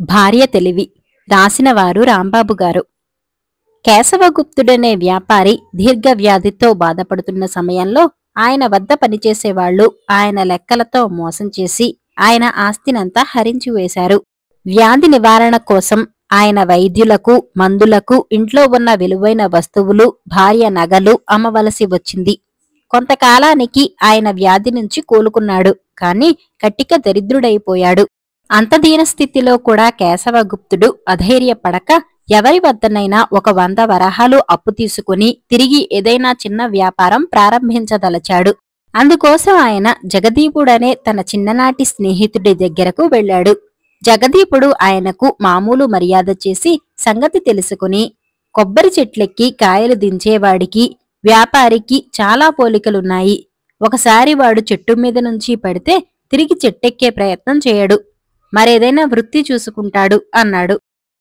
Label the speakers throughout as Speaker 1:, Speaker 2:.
Speaker 1: భార్య తెలివి. రాసినవారు రాంబాబు గారు. కేశవగుప్తుడనే వ్యాపారి దీర్ఘవ్యాధితో బాధపడుతున్న సమయంలో ఆయన వద్ద పనిచేసేవాళ్లు ఆయన లెక్కలతో మోసం చేసి ఆయన ఆస్తినంతా హరించివేశారు. వ్యాధి నివారణ కోసం ఆయన వైద్యులకు, మందులకు ఇంట్లో ఉన్న విలువైన వస్తువులు, భార్య నగలు అమ్మవలసి వచ్చింది. కొంతకాలానికి ఆయన వ్యాధి నుంచి కోలుకున్నాడు. కాని కట్టిక దరిద్రుడైపోయాడు. అంత దీనస్థితిలో కూడా కేశవగుప్తుడు అధైర్యపడక ఎవరి వద్దనైనా 100 వరహాలు అప్పు తీసుకుని తిరిగి ఏదైనా చిన్న వ్యాపారం ప్రారంభించదలచాడు. అందుకోసం ఆయన జగదీపుడనే తన చిన్ననాటి స్నేహితుడి దగ్గరకు వెళ్లాడు. జగదీపుడు ఆయనకు మామూలు మర్యాద చేసి సంగతి తెలుసుకుని, కొబ్బరి చెట్లెక్కి కాయలు దించేవాడికి వ్యాపారికి చాలా పోలికలున్నాయి. ఒకసారి వాడు చెట్టు మీద నుంచి పడితే తిరిగి చెట్టెక్కే ప్రయత్నం చేయడు. మరేదైనా వృత్తి చూసుకుంటాడు అన్నాడు.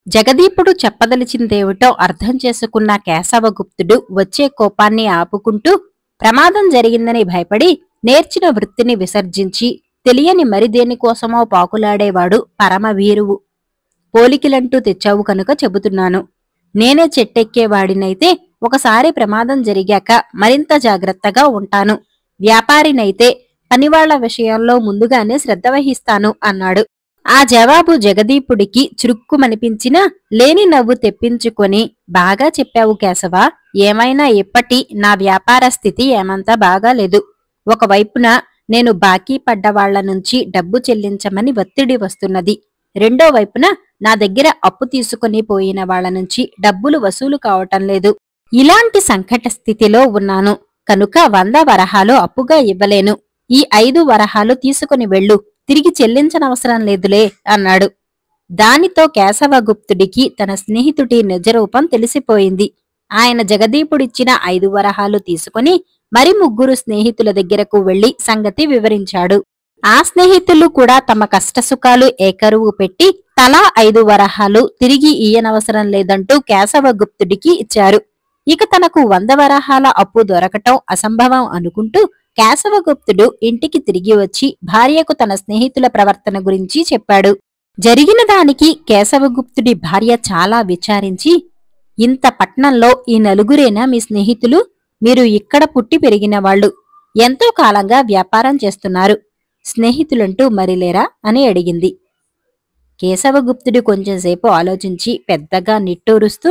Speaker 1: జగదీపుడు చెప్పదలిచిందేమిటో అర్థం చేసుకున్న కేశవగుప్తుడు వచ్చే కోపాన్ని ఆపుకుంటూ, ప్రమాదం జరిగిందని భయపడి నేర్చిన వృత్తిని విసర్జించి తెలియని మరి దేనికోసమో పాకులాడేవాడు పరమవీరువు. పోలికలంటూ తెచ్చావు కనుక చెబుతున్నాను. నేనే చెట్టెక్కేవాడినైతే ఒకసారి ప్రమాదం జరిగాక మరింత జాగ్రత్తగా ఉంటాను. వ్యాపారినైతే పనివాళ్ల విషయంలో ముందుగానే శ్రద్ధ వహిస్తాను అన్నాడు. ఆ జవాబు జగదీపుడికి చురుక్కుమనిపించినా లేని నవ్వు తెప్పించుకొని, బాగా చెప్పావు కేశవ. ఏమైనా ఇప్పటి నా వ్యాపార స్థితి ఏమంతా బాగాలేదు. ఒకవైపున నేను బాకీ పడ్డవాళ్ల నుంచి డబ్బు చెల్లించమని ఒత్తిడి వస్తున్నది. రెండో వైపున నా దగ్గర అప్పు తీసుకుని పోయిన వాళ్ల నుంచి డబ్బులు వసూలు కావటం లేదు. ఇలాంటి సంకట స్థితిలో ఉన్నాను కనుక 100 వరహాలు అప్పుగా ఇవ్వలేను. ఈ 5 వరహాలు తీసుకుని వెళ్ళు, తిరిగి చెల్లించనవసరం లేదులే అన్నాడు. దానితో కేశవగుప్తుడికి తన స్నేహితుడి నిజరూపం తెలిసిపోయింది. ఆయన జగదీపుడిచ్చిన 5 వరహాలు తీసుకుని మరి 3 స్నేహితుల దగ్గరకు వెళ్లి సంగతి వివరించాడు. ఆ స్నేహితులు కూడా తమ కష్టసుఖాలు ఏకరువు పెట్టి తలా 5 వరహాలు తిరిగి ఇయ్యనవసరం లేదంటూ కేశవగుప్తుడికి ఇచ్చారు. ఇక తనకు 100 వరహాల అప్పు దొరకటం అసంభవం అనుకుంటూ కేశవగుప్తుడు ఇంటికి తిరిగి వచ్చి భార్యకు తన స్నేహితుల ప్రవర్తన గురించి చెప్పాడు. జరిగిన దానికి కేశవగుప్తుడి భార్య చాలా విచారించి, ఇంత పట్నంలో ఈ నలుగురేనా మీ స్నేహితులు? మీరు ఇక్కడ పుట్టి పెరిగిన వాళ్ళు, ఎంతో కాలంగా వ్యాపారం చేస్తున్నారు. స్నేహితులంటూ మరిలేరా అని అడిగింది. కేశవగుప్తుడు కొంచెంసేపు ఆలోచించి పెద్దగా నిట్టూరుస్తూ,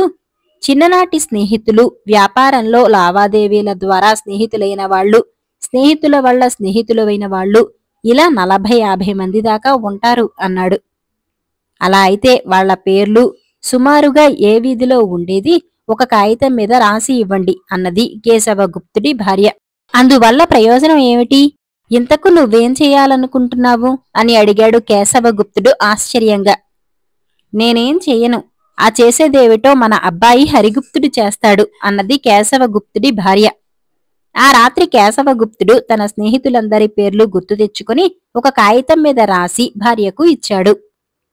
Speaker 1: చిన్ననాటి స్నేహితులు, వ్యాపారంలో లావాదేవీల ద్వారా స్నేహితులైన వాళ్ళు, స్నేహితుల వల్ల స్నేహితులైన వాళ్ళు, ఇలా 40-50 మంది దాకా ఉంటారు అన్నాడు. అలా అయితే వాళ్ల పేర్లు సుమారుగా ఏ వీధిలో ఉండేది ఒక కాగితం మీద రాసి ఇవ్వండి అన్నది కేశవగుప్తుడి భార్య. అందువల్ల ప్రయోజనం ఏమిటి? ఇంతకు నువ్వేం చెయ్యాలనుకుంటున్నావు అని అడిగాడు కేశవగుప్తుడు ఆశ్చర్యంగా. నేనేం చెయ్యను, ఆ చేసేదేమిటో మన అబ్బాయి హరిగుప్తుడు చేస్తాడు అన్నది కేశవగుప్తుడి భార్య. ఆ రాత్రి కేశవగుప్తుడు తన స్నేహితులందరి పేర్లు గుర్తు తెచ్చుకుని ఒక కాగితం మీద రాసి భార్యకు ఇచ్చాడు.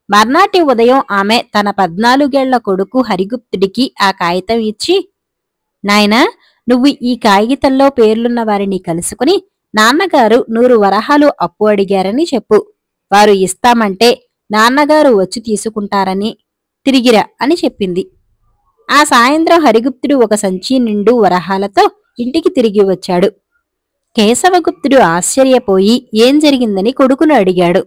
Speaker 1: మర్నాటి ఉదయం ఆమె తన 14 ఏళ్ల కొడుకు హరిగుప్తుడికి ఆ కాగితం ఇచ్చి, నాయనా, నువ్వు ఈ కాగితంలో పేర్లున్న వారిని కలుసుకుని నాన్నగారు 100 వరహాలు అప్పు అడిగారని చెప్పు. వారు ఇస్తామంటే నాన్నగారు వచ్చి తీసుకుంటారని తిరిగిరా అని చెప్పింది. ఆ సాయంత్రం హరిగుప్తుడు ఒక సంచి నిండు వరహాలతో ఇంటికి తిరిగి వచ్చాడు. కేశవగుప్తుడు ఆశ్చర్యపోయి ఏం జరిగిందని కొడుకును అడిగాడు.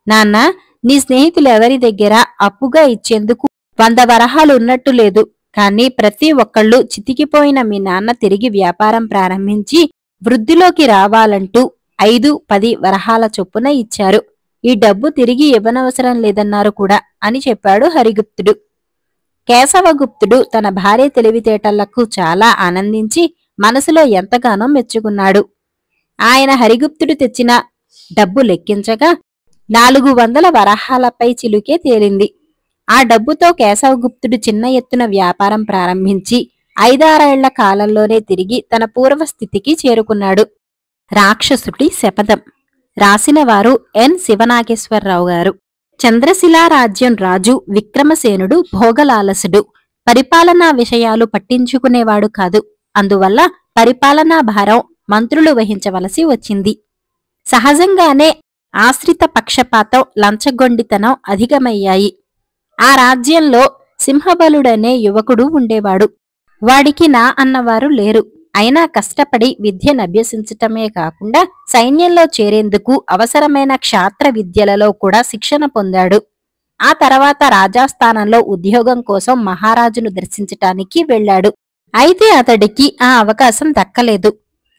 Speaker 1: నాన్నా, నీ స్నేహితులెవరి దగ్గర అప్పుగా ఇచ్చేందుకు 100 వరహాలు ఉన్నట్టు లేదు. కాని ప్రతి ఒక్కళ్ళు చితికిపోయిన మీ నాన్న తిరిగి వ్యాపారం ప్రారంభించి వృద్ధిలోకి రావాలంటూ 5-10 వరహాల చొప్పున ఇచ్చారు. ఈ డబ్బు తిరిగి ఇవ్వనవసరం లేదన్నారు కూడా అని చెప్పాడు హరిగుప్తుడు. కేశవగుప్తుడు తన భార్య తెలివితేటలకు చాలా ఆనందించి మనసులో ఎంతగానో మెచ్చుకున్నాడు. ఆయన హరిగుప్తుడు తెచ్చిన డబ్బు లెక్కించగా 400 వరహాలపై చిలుకే తేలింది. ఆ డబ్బుతో కేశవగుప్తుడు చిన్న ఎత్తున వ్యాపారం ప్రారంభించి 5-6 ఏళ్ల కాలంలోనే తిరిగి తన పూర్వస్థితికి చేరుకున్నాడు. రాక్షసుడి శపథం. రాసినవారు ఎన్ శివనాగేశ్వరరావు గారు. చంద్రశిలా రాజ్యం రాజు విక్రమసేనుడు భోగలాలసుడు. పరిపాలనా విషయాలు పట్టించుకునేవాడు కాదు. అందువల్ల పరిపాలనా భారం మంత్రులు వహించవలసి వచ్చింది. సహజంగానే ఆశ్రిత పక్షపాతం, లంచగొండితనం అధికమయ్యాయి. ఆ రాజ్యంలో సింహబలుడనే యువకుడు ఉండేవాడు. వాడికి నా అన్నవారు లేరు. అయినా కష్టపడి విద్యనభ్యసించటమే కాకుండా సైన్యంలో చేరేందుకు అవసరమైన క్షాత్ర విద్యలలో కూడా శిక్షణ పొందాడు. ఆ తర్వాత రాజాస్థానంలో ఉద్యోగం కోసం మహారాజును దర్శించటానికి వెళ్ళాడు. అయితే అతడికి ఆ అవకాశం దక్కలేదు.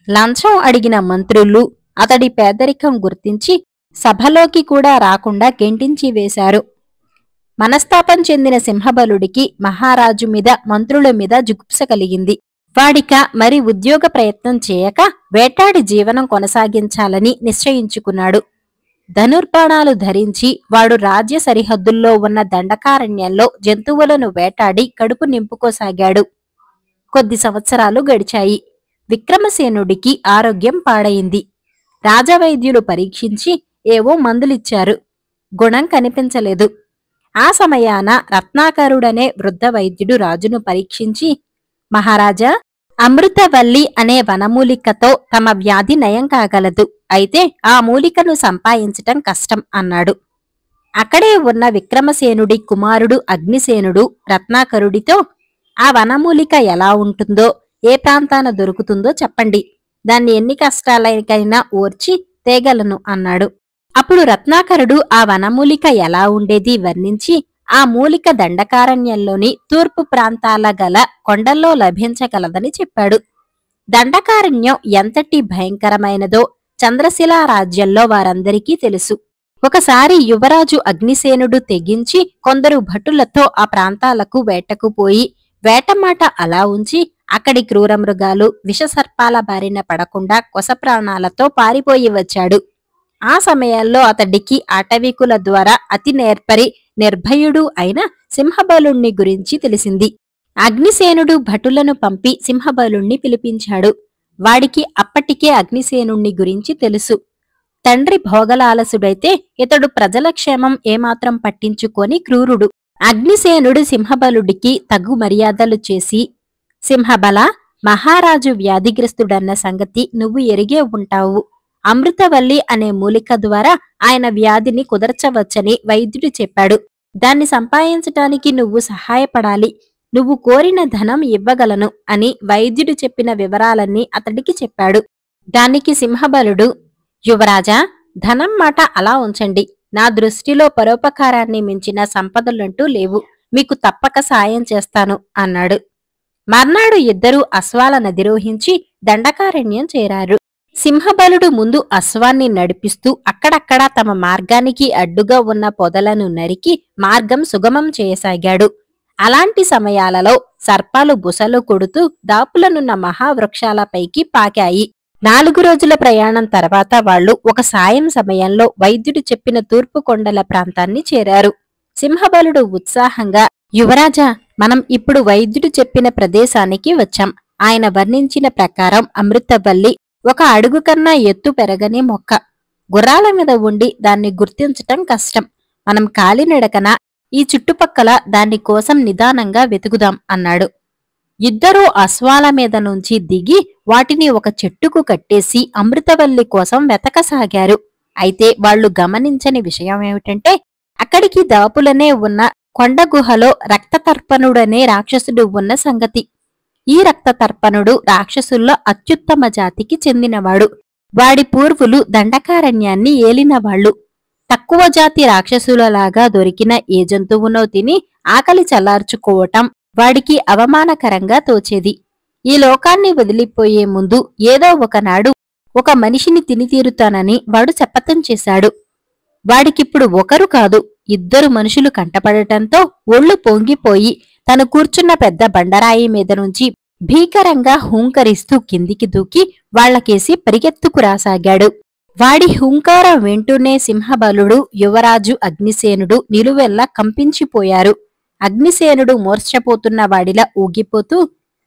Speaker 1: లంచం అడిగిన మంత్రులు అతడి పేదరికం గుర్తించి సభలోకి కూడా రాకుండా గెంటించి వేశారు. మనస్తాపం చెందిన సింహబలుడికి మహారాజు మీద, మంత్రుల మీద జుగుప్స కలిగింది. వాడిక మరి ఉద్యోగ ప్రయత్నం చేయక వేటాడి జీవనం కొనసాగించాలని నిశ్చయించుకున్నాడు. ధనుర్బాణాలు ధరించి వాడు రాజ్య సరిహద్దుల్లో ఉన్న దండకారణ్యంలో జంతువులను వేటాడి కడుపు నింపుకోసాగాడు. కొద్ది సంవత్సరాలు గడిచాయి. విక్రమసేనుడికి ఆరోగ్యం పాడైంది. రాజవైద్యులు పరీక్షించి ఏవో మందులిచ్చారు. గుణం కనిపించలేదు. ఆ సమయాన రత్నాకరుడనే వృద్ధ వైద్యుడు రాజును పరీక్షించి, మహారాజా, అమృతవల్లి అనే వనమూలికతో తమ వ్యాధి నయం కాగలదు. అయితే ఆ మూలికను సంపాదించటం కష్టం అన్నాడు. అక్కడే ఉన్న విక్రమసేనుడి కుమారుడు అగ్నిసేనుడు రత్నాకరుడితో, ఆ వనమూలిక ఎలా ఉంటుందో, ఏ ప్రాంతాన దొరుకుతుందో చెప్పండి. దాన్ని ఎన్ని కష్టాలకైనా ఓర్చి తేగలను అన్నాడు. అప్పుడు రత్నాకరుడు ఆ వనమూలిక ఎలా ఉండేది వర్ణించి, ఆ మూలిక దండకారణ్యంలోని తూర్పు ప్రాంతాల గల కొండల్లో లభించగలదని చెప్పాడు. దండకారణ్యం ఎంతటి భయంకరమైనదో చంద్రశిలా రాజ్యంలో వారందరికీ తెలుసు. ఒకసారి యువరాజు అగ్నిసేనుడు తెగించి కొందరు భటులతో ఆ ప్రాంతాలకు వేటకు పోయి, వేటమాట అలా ఉంచి అక్కడి క్రూరమృగాలు, విషసర్పాల బారిన పడకుండా కొసప్రాణాలతో పారిపోయి వచ్చాడు. ఆ సమయంలో అతడికి అటవీకుల ద్వారా అతి నేర్పరి, నిర్భయుడు అయిన సింహబలుణ్ణి గురించి తెలిసింది. అగ్నిసేనుడు భటులను పంపి సింహబలుణ్ణి పిలిపించాడు. వాడికి అప్పటికే అగ్నిసేనుణ్ణి గురించి తెలుసు. తండ్రి భోగలాలసుడైతే ఇతడు ప్రజల క్షేమం ఏమాత్రం పట్టించుకొని క్రూరుడు. అగ్నిసేనుడు సింహబలుడికి తగు మర్యాదలు చేసి, సింహబల, మహారాజు వ్యాధిగ్రస్తుడన్న సంగతి నువ్వు ఎరిగే ఉంటావు. అమృతవల్లి అనే మూలిక ద్వారా ఆయన వ్యాధిని కుదర్చవచ్చని వైద్యుడు చెప్పాడు. దాన్ని సంపాదించటానికి నువ్వు సహాయపడాలి. నువ్వు కోరిన ధనం ఇవ్వగలను అని వైద్యుడు చెప్పిన వివరాలన్నీ అతడికి చెప్పాడు. దానికి సింహబలుడు, యువరాజా, ధనం మాట అలా ఉంచండి. నా దృష్టిలో పరోపకారాన్ని మించిన సంపదలంటూ లేవు. మీకు తప్పక సాయం చేస్తాను అన్నాడు. మర్నాడు ఇద్దరూ అశ్వాలనధిరోహించి దండకారణ్యం చేరారు. సింహబలుడు ముందు అశ్వాన్ని నడిపిస్తూ అక్కడక్కడా తమ మార్గానికి అడ్డుగా ఉన్న పొదలను నరికి మార్గం సుగమం చేయసాగాడు. అలాంటి సమయాలలో సర్పాలు బుసలు కొడుతూ దాపులనున్న మహావృక్షాలపైకి పాకాయి. 4 రోజుల ప్రయాణం తర్వాత వాళ్లు ఒక సాయం సమయంలో వైద్యుడు చెప్పిన తూర్పు కొండల ప్రాంతాన్ని చేరారు. సింహబలుడు ఉత్సాహంగా, యువరాజా, మనం ఇప్పుడు వైద్యుడు చెప్పిన ప్రదేశానికి వచ్చాం. ఆయన వర్ణించిన ప్రకారం అమృతవల్లి ఒక అడుగు కన్నా ఎత్తు పెరగని మొక్క. గుర్రాల మీద ఉండి దాన్ని గుర్తించటం కష్టం. మనం కాలినడకన ఈ చుట్టుపక్కల దాని కోసం నిదానంగా వెతుకుదాం అన్నాడు. ఇద్దరూ అశ్వాల మీద నుంచి దిగి వాటిని ఒక చెట్టుకు కట్టేసి అమృతవల్లి కోసం వెతకసాగారు. అయితే వాళ్లు గమనించని విషయమేమిటంటే, అక్కడికి దాపులనే ఉన్న కొండగుహలో రక్తతర్పణుడనే రాక్షసుడు ఉన్న సంగతి. ఈ రక్తతర్పణుడు రాక్షసుల్లో అత్యుత్తమ జాతికి చెందినవాడు. వాడి పూర్వులు దండకారణ్యాన్ని ఏలినవాళ్లు. తక్కువ జాతి రాక్షసులలాగా దొరికిన ఏ జంతువునో తిని ఆకలి చల్లార్చుకోవటం వాడికి అవమానకరంగా తోచేది. ఈ లోకాన్ని వదిలిపోయే ముందు ఏదో ఒకనాడు ఒక మనిషిని తిని తీరుతానని వాడు శపథం చేశాడు. వాడికిప్పుడు ఒకరు కాదు, 2 మనుషులు కంటపడటంతో ఒళ్ళు పొంగిపోయి తను కూర్చున్న పెద్ద బండరాయి మీద నుంచి భీకరంగా హూంకరిస్తూ కిందికి దూకి వాళ్లకేసి పరిగెత్తుకురాసాగాడు. వాడి హుంకారం వింటూనే సింహబలుడు, యువరాజు అగ్నిసేనుడు నిలువెల్లా కంపించిపోయారు. అగ్నిసేనుడు మూర్ఛపోతున్న వాడిలా ఊగిపోతూ,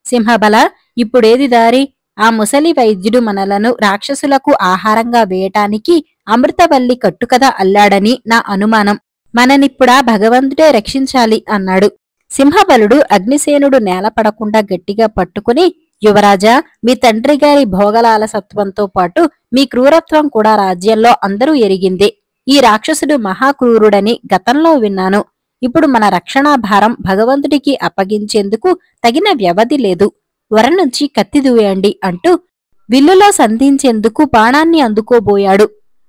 Speaker 1: సింహబల, ఇప్పుడేది దారి? ఆ ముసలి వైద్యుడు మనలను రాక్షసులకు ఆహారంగా వేయటానికి అమృతవల్లి కట్టుకథ అల్లాడని నా అనుమానం. మననిప్పుడా భగవంతుడే రక్షించాలి అన్నాడు. సింహబలుడు అగ్నిసేనుడు నేలపడకుండా గట్టిగా పట్టుకుని, యువరాజా, మీ తండ్రి గారి భోగలాలసత్వంతో పాటు మీ క్రూరత్వం కూడా రాజ్యంలో అందరూ ఎరిగిందే. ఈ రాక్షసుడు మహాక్రూరుడని గతంలో విన్నాను. ఇప్పుడు మన రక్షణా భారం భగవంతుడికి అప్పగించేందుకు తగిన వ్యవధి లేదు. వర నుంచి కత్తి దూయండి అంటూ విల్లులో సంధించేందుకు బాణాన్ని అందుకోబోయాడు.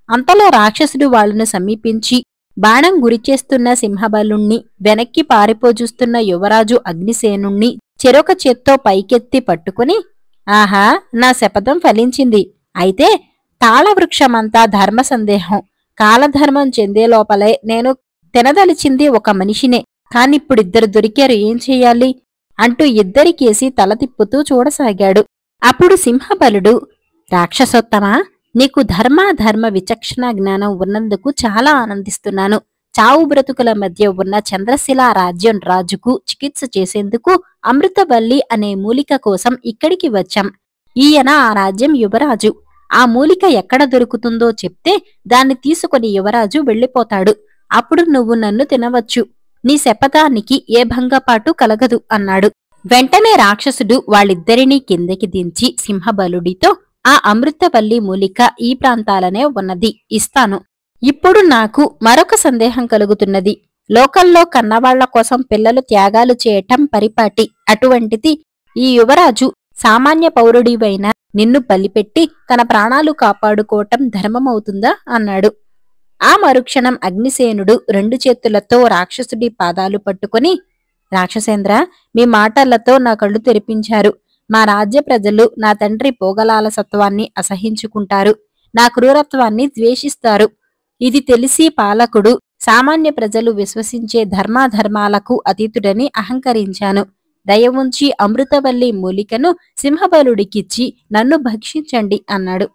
Speaker 1: అంతలో రాక్షసుడు వాళ్లను సమీపించి బాణం గురిచేస్తున్న సింహబలుణ్ణి, వెనక్కి పారిపోజూస్తున్న యువరాజు అగ్నిసేనుణ్ణి చెరొక చేత్తో పైకెత్తి పట్టుకుని, ఆహా, నా శపథం ఫలించింది. అయితే తాళవృక్షమంతా ధర్మ సందేహం. కాలధర్మం చెందే లోపలే నేను తినదలిచింది ఒక మనిషినే. కానిప్పుడిద్దరు దొరికారు, ఏం చెయ్యాలి అంటూ ఇద్దరికేసి తల తిప్పుతూ చూడసాగాడు. అప్పుడు సింహబలుడు, రాక్షసోత్తమా, నీకు ధర్మాధర్మ విచక్షణ జ్ఞానం ఉన్నందుకు చాలా ఆనందిస్తున్నాను. చావు బ్రతుకుల మధ్య ఉన్న చంద్రశిలా రాజ్యం రాజుకు చికిత్స చేసేందుకు అమృతవల్లి అనే మూలిక కోసం ఇక్కడికి వచ్చాం. ఈయన ఆ రాజ్యం యువరాజు. ఆ మూలిక ఎక్కడ దొరుకుతుందో చెప్తే దాన్ని తీసుకుని యువరాజు వెళ్ళిపోతాడు. అప్పుడు నువ్వు నన్ను తినవచ్చు. నీ శపథానికి ఏ భంగపాటు కలగదు అన్నాడు. వెంటనే రాక్షసుడు వాళ్ళిద్దరినీ కిందకి దించి సింహబలుడితో, ఆ అమృతవల్లి మూలిక ఈ ప్రాంతాలనే ఉన్నది, ఇస్తాను. ఇప్పుడు నాకు మరొక సందేహం కలుగుతున్నది. లోకల్లో కన్నవాళ్ల కోసం పిల్లలు త్యాగాలు చేయటం పరిపాటి. అటువంటిది ఈ యువరాజు సామాన్య పౌరుడివైన నిన్ను బలిపెట్టి తన ప్రాణాలు కాపాడుకోవటం ధర్మమవుతుందా అన్నాడు. ఆ మరుక్షణం అగ్నిసేనుడు రెండు చేతులతో రాక్షసుడి పాదాలు పట్టుకుని, రాక్షసేంద్ర, మీ మాటలతో నా కళ్ళు తెరిపించారు. మా రాజ్య ప్రజలు నా తండ్రి పోగలాలసత్వాన్ని అసహించుకుంటారు, నా క్రూరత్వాన్ని ద్వేషిస్తారు. ఇది తెలిసి పాలకుడు సామాన్య ప్రజలు విశ్వసించే ధర్మాధర్మాలకు అతీతుడని అహంకరించాను. దయవుంచి అమృతవల్లి మూలికను సింహబలుడికిచ్చి నన్ను భక్షించండి అన్నాడు.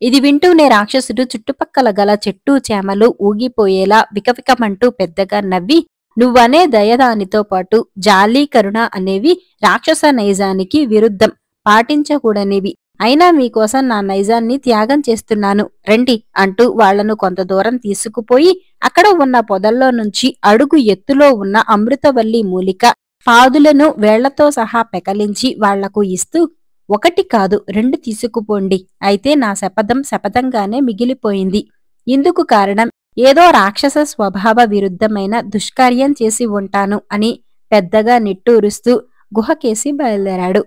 Speaker 1: ఇది వింటూనే రాక్షసుడు చుట్టుపక్కల గల చెట్టు చేమలు ఊగిపోయేలా వికవికమంటూ పెద్దగా నవ్వి, నువ్వనే దయదానితో పాటు జాలి కరుణ అనేవి రాక్షస నైజానికి విరుద్ధం, పాటించకూడనివి. అయినా మీకోసం నా నైజాన్ని త్యాగం చేస్తున్నాను, రండి అంటూ వాళ్లను కొంత దూరం తీసుకుపోయి అక్కడ ఉన్న పొదల్లో నుంచి అడుగు ఎత్తులో ఉన్న అమృతవల్లి మూలిక పాదులను వేళ్లతో సహా పెకలించి వాళ్లకు ఇస్తూ, ఒకటి కాదు, రెండు తీసుకుపోండి. అయితే నా శపథం శపథంగానే మిగిలిపోయింది. ఇందుకు కారణం ఏదో రాక్షస స్వభావ విరుద్ధమైన దుష్కార్యం చేసి ఉంటాను అని పెద్దగా నిట్టూరుస్తూ గుహకేసి బయలుదేరాడు.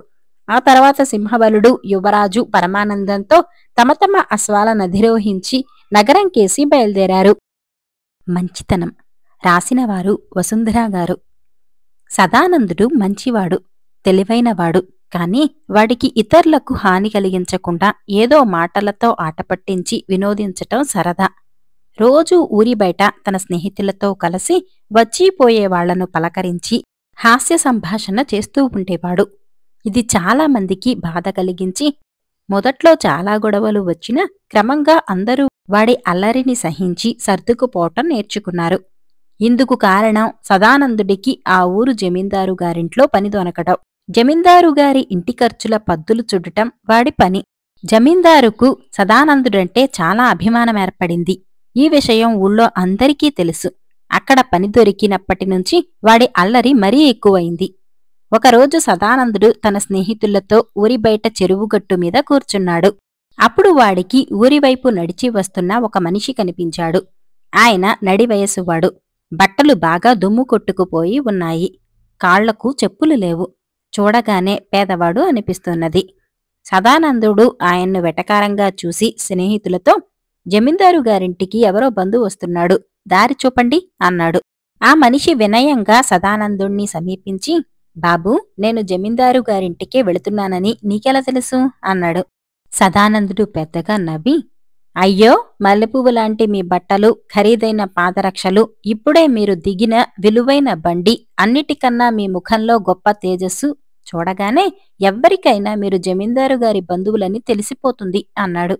Speaker 1: ఆ తర్వాత సింహబలుడు, యువరాజు పరమానందంతో తమ తమ అశ్వాలనధిరోహించి నగరం కేసి బయలుదేరారు. మంచితనం రాసినవారు వసుంధరా గారు. సదానందుడు మంచివాడు, తెలివైనవాడు. కాని వాడికి ఇతరులకు హాని కలిగించకుండా ఏదో మాటలతో ఆటపట్టించి వినోదించటం సరదా. రోజూ ఊరి బయట తన స్నేహితులతో కలిసి వచ్చిపోయేవాళ్లను పలకరించి హాస్య సంభాషణ చేస్తూ ఉండేవాడు. ఇది చాలా మందికి బాధ కలిగించి మొదట్లో చాలా గొడవలు వచ్చినా క్రమంగా అందరూ వాడి అల్లరిని సహించి సర్దుకుపోవటం నేర్చుకున్నారు. ఇందుకు కారణం సదానందుడికి ఆ ఊరు జమీందారు గారింట్లో పని దొనకటం. జమీందారుగారి ఇంటి ఖర్చుల పద్దులు చుడటం వాడి పని. జమీందారుకు సదానందుడంటే చాలా అభిమానం ఏర్పడింది. ఈ విషయం ఊళ్ళో అందరికీ తెలుసు. అక్కడ పని దొరికినప్పటినుంచి వాడి అల్లరి మరీ ఎక్కువైంది. ఒకరోజు సదానందుడు తన స్నేహితులతో ఊరి బయట చెరువుగట్టు మీద కూర్చున్నాడు. అప్పుడు వాడికి ఊరివైపు నడిచి వస్తున్న ఒక మనిషి కనిపించాడు. ఆయన నడివయసువాడు. బట్టలు బాగా దుమ్ము కొట్టుకుపోయి ఉన్నాయి. కాళ్లకు చెప్పులు లేవు. చూడగానే పేదవాడు అనిపిస్తున్నది. సదానందుడు ఆయన్ను వెటకారంగా చూసి స్నేహితులతో, జమీందారు గారింటికి ఎవరో బంధువు వస్తున్నాడు, దారి చూపండి అన్నాడు. ఆ మనిషి వినయంగా సదానందుణ్ణి సమీపించి, బాబూ, నేను జమీందారు గారింటికే వెళుతున్నానని నీకెలా తెలుసు అన్నాడు. సదానందుడు పెద్దగా నవ్వి, అయ్యో, మల్లెపువ్వులాంటి మీ బట్టలు, ఖరీదైన పాదరక్షలు, ఇప్పుడే మీరు దిగిన విలువైన బండి, అన్నిటికన్నా మీ ముఖంలో గొప్ప తేజస్సు చూడగానే ఎవ్వరికైనా మీరు జమీందారు గారి బంధువులని తెలిసిపోతుంది అన్నాడు.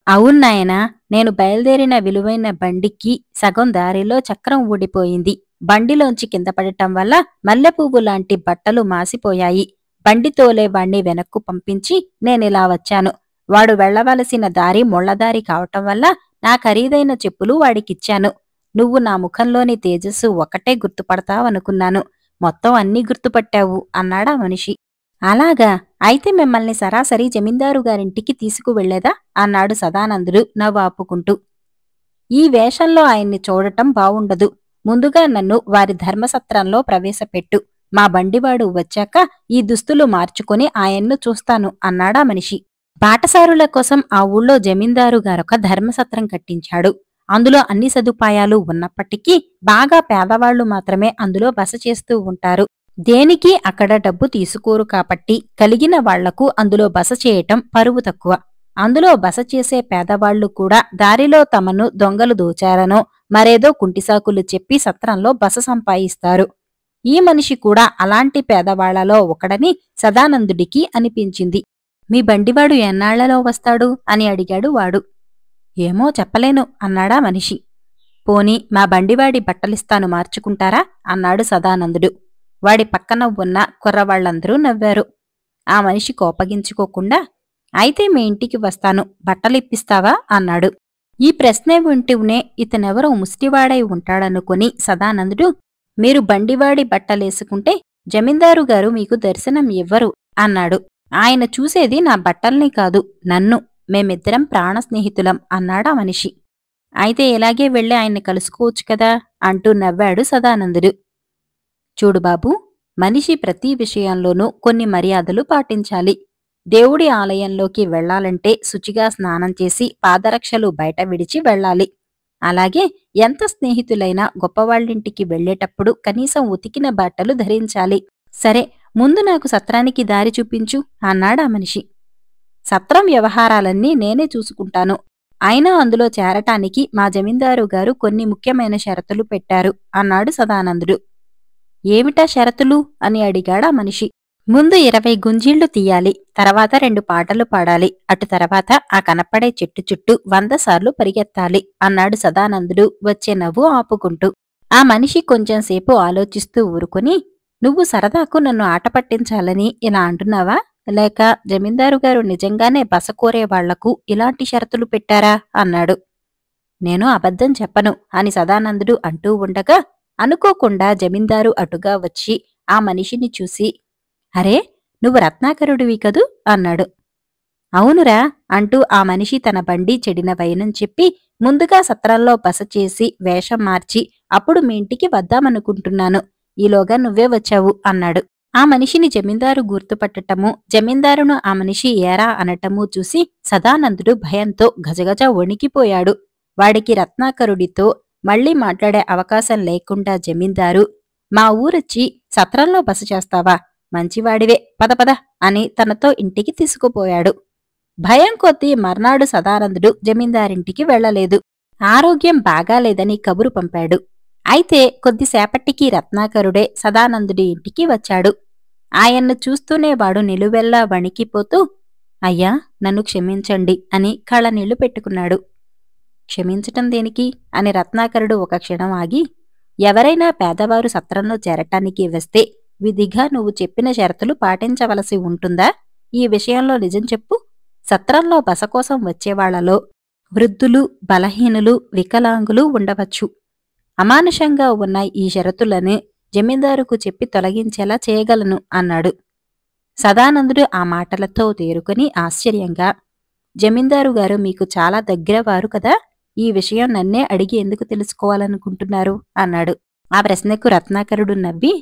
Speaker 1: అవునాయనా, నేను బయలుదేరిన విలువైన బండికి సగం దారిలో చక్రం ఊడిపోయింది. బండిలోంచి కింద పడటం వల్ల మల్లెపువ్వు లాంటి బట్టలు మాసిపోయాయి. బండి తోలేవాణ్ణి వెనక్కు పంపించి నేనిలా వచ్చాను. వాడు వెళ్లవలసిన దారి ముళ్లదారి కావటం వల్ల నా ఖరీదైన చెప్పులు వాడికిచ్చాను. నువ్వు నా ముఖంలోని తేజస్సు ఒకటే గుర్తుపడతావనుకున్నాను. మొత్తం అన్నీ గుర్తుపట్టావు అన్నాడా మనిషి. అలాగా, అయితే మిమ్మల్ని సరాసరి జమీందారు గారింటికి తీసుకువెళ్లేదా అన్నాడు సదానందుడు నవ్వు ఆపుకుంటూ. ఈ వేషంలో ఆయన్ని చూడటం బావుండదు. ముందుగా నన్ను వారి ధర్మసత్రంలో ప్రవేశపెట్టు. మా బండివాడు వచ్చాక ఈ దుస్తులు మార్చుకొని ఆయన్ను చూస్తాను అన్నాడా మనిషి. బాటసారుల కోసం ఆ ఊళ్ళో జమీందారు గారొక ధర్మసత్రం కట్టించాడు. అందులో అన్ని సదుపాయాలు ఉన్నప్పటికీ బాగా పేదవాళ్లు మాత్రమే అందులో బస చేస్తూ ఉంటారు. దేనికి అక్కడ డబ్బు తీసుకోరు కాబట్టి కలిగిన వాళ్లకు అందులో బస చేయటం పరువు తక్కువ. అందులో బస చేసే పేదవాళ్లు కూడా దారిలో తమను దొంగలు దోచారనో మరేదో కుంటిసాకులు చెప్పి సత్రంలో బస సంపాయిస్తారు. ఈ మనిషి కూడా అలాంటి పేదవాళ్లలో ఒకడని సదానందుడికి అనిపించింది. మీ బండివాడు ఎన్నాళ్లలో వస్తాడు అని అడిగాడు వాడు. ఏమో చెప్పలేను అన్నాడా మనిషి. పోనీ మా బండివాడి బట్టలిస్తాను మార్చుకుంటారా అన్నాడు సదానందుడు. వాడి పక్కన ఉన్న కుర్రవాళ్లందరూ నవ్వారు. ఆ మనిషి కోపగించుకోకుండా అయితే మీ ఇంటికి వస్తాను, బట్టలిప్పిస్తావా అన్నాడు. ఈ ప్రశ్నే వింటూనే ఇతనెవరో ముష్టివాడై ఉంటాడనుకుని సదానందుడు, మీరు బండివాడి బట్టలేసుకుంటే జమీందారుగారు మీకు దర్శనం ఇవ్వరు అన్నాడు. ఆయన చూసేది నా బట్టల్ని కాదు, నన్ను. మేమిద్దరం ప్రాణ స్నేహితులం అన్నాడా మనిషి. అయితే ఇలాగే వెళ్ళి ఆయన్ని కలుసుకోవచ్చు కదా అంటూ నవ్వాడు సదానందుడు. చూడు బాబూ, మనిషి ప్రతి విషయంలోనూ కొన్ని మర్యాదలు పాటించాలి. దేవుడి ఆలయంలోకి వెళ్లాలంటే శుచిగా స్నానం చేసి పాదరక్షలు బయట విడిచి వెళ్ళాలి. అలాగే ఎంత స్నేహితులైనా గొప్పవాళ్ళింటికి వెళ్లేటప్పుడు కనీసం ఉతికిన బట్టలు ధరించాలి. సరే, ముందు నాకు సత్రానికి దారి చూపించు అన్నాడా మనిషి. సత్రం వ్యవహారాలన్నీ నేనే చూసుకుంటాను. అయినా అందులో చేరటానికి మా జమీందారు గారు కొన్ని ముఖ్యమైన షరతులు పెట్టారు అన్నాడు సదానందుడు. ఏమిటా షరతులు అని అడిగాడా మనిషి. ముందు 20 గుంజీళ్లు తీయాలి, తర్వాత 2 పాటలు పాడాలి, అటు తర్వాత ఆ కనపడే చెట్టు చుట్టూ 100 సార్లు పరిగెత్తాలి అన్నాడు సదానందుడు వచ్చే నవ్వు ఆపుకుంటూ. ఆ మనిషి కొంచెంసేపు ఆలోచిస్తూ ఊరుకుని, నువ్వు సరదాకు నన్ను ఆట పట్టించాలని ఇలా అంటున్నావా, లేక జమీందారుగారు నిజంగానే బస కోరేవాళ్లకు ఇలాంటి షరతులు పెట్టారా అన్నాడు. నేను అబద్ధం చెప్పను అని సదానందుడు అంటూ ఉండగా అనుకోకుండా జమీందారు అటుగా వచ్చి ఆ మనిషిని చూసి, అరే, నువ్వు రత్నాకరుడివి కదూ అన్నాడు. అవునురా అంటూ ఆ మనిషి తన బండి చెడిన వైనం చెప్పి, ముందుగా సత్రంలో బస చేసి వేషం మార్చి అప్పుడు మీ ఇంటికి వద్దామనుకుంటున్నాను. ఈలోగా నువ్వే వచ్చావు అన్నాడు. ఆ మనిషిని జమీందారు గుర్తుపట్టటము, జమీందారును ఆ మనిషి ఏరా అనటమూ చూసి సదానందుడు భయంతో గజగజ వణికిపోయాడు. వాడికి రత్నాకరుడితో మళ్లీ మాట్లాడే అవకాశం లేకుండా జమీందారు, మా ఊరొచ్చి సత్రంలో బస చేస్తావా, మంచివాడివే, పదపద అని తనతో ఇంటికి తీసుకుపోయాడు. భయం కొద్దీ మర్నాడు సదానందుడు జమీందారింటికి వెళ్లలేదు. ఆరోగ్యం బాగాలేదని కబురు పంపాడు. అయితే కొద్దిసేపటికి రత్నాకరుడే సదానందుడి ఇంటికి వచ్చాడు. ఆయన్ను చూస్తూనే వాడు నిలువెల్లా వణికిపోతూ, అయ్యా, నన్ను క్షమించండి అని కళ్ళనీళ్లు పెట్టుకున్నాడు. క్షమించటం దేనికి అని రత్నాకరుడు ఒక క్షణం ఆగి, ఎవరైనా పేదవారు సత్రంలో చేరటానికి వస్తే విధిగా నువ్వు చెప్పిన షరతులు పాటించవలసి ఉంటుందా? ఈ విషయంలో నిజం చెప్పు. సత్రంలో బస కోసం వచ్చేవాళ్లలో వృద్ధులు, బలహీనులు, వికలాంగులు ఉండవచ్చు. అమానుషంగా ఉన్న ఈ షరతులను జమీందారుకు చెప్పి తొలగించేలా చేయగలను అన్నాడు. సదానందుడు ఆ మాటలతో తేరుకొని ఆశ్చర్యంగా, జమీందారుగారు మీకు చాలా దగ్గరవారు కదా, ఈ విషయం నన్నే అడిగి ఎందుకు తెలుసుకోవాలనుకుంటున్నారు అన్నాడు. ఆ ప్రశ్నకు రత్నాకరుడు నవ్వి,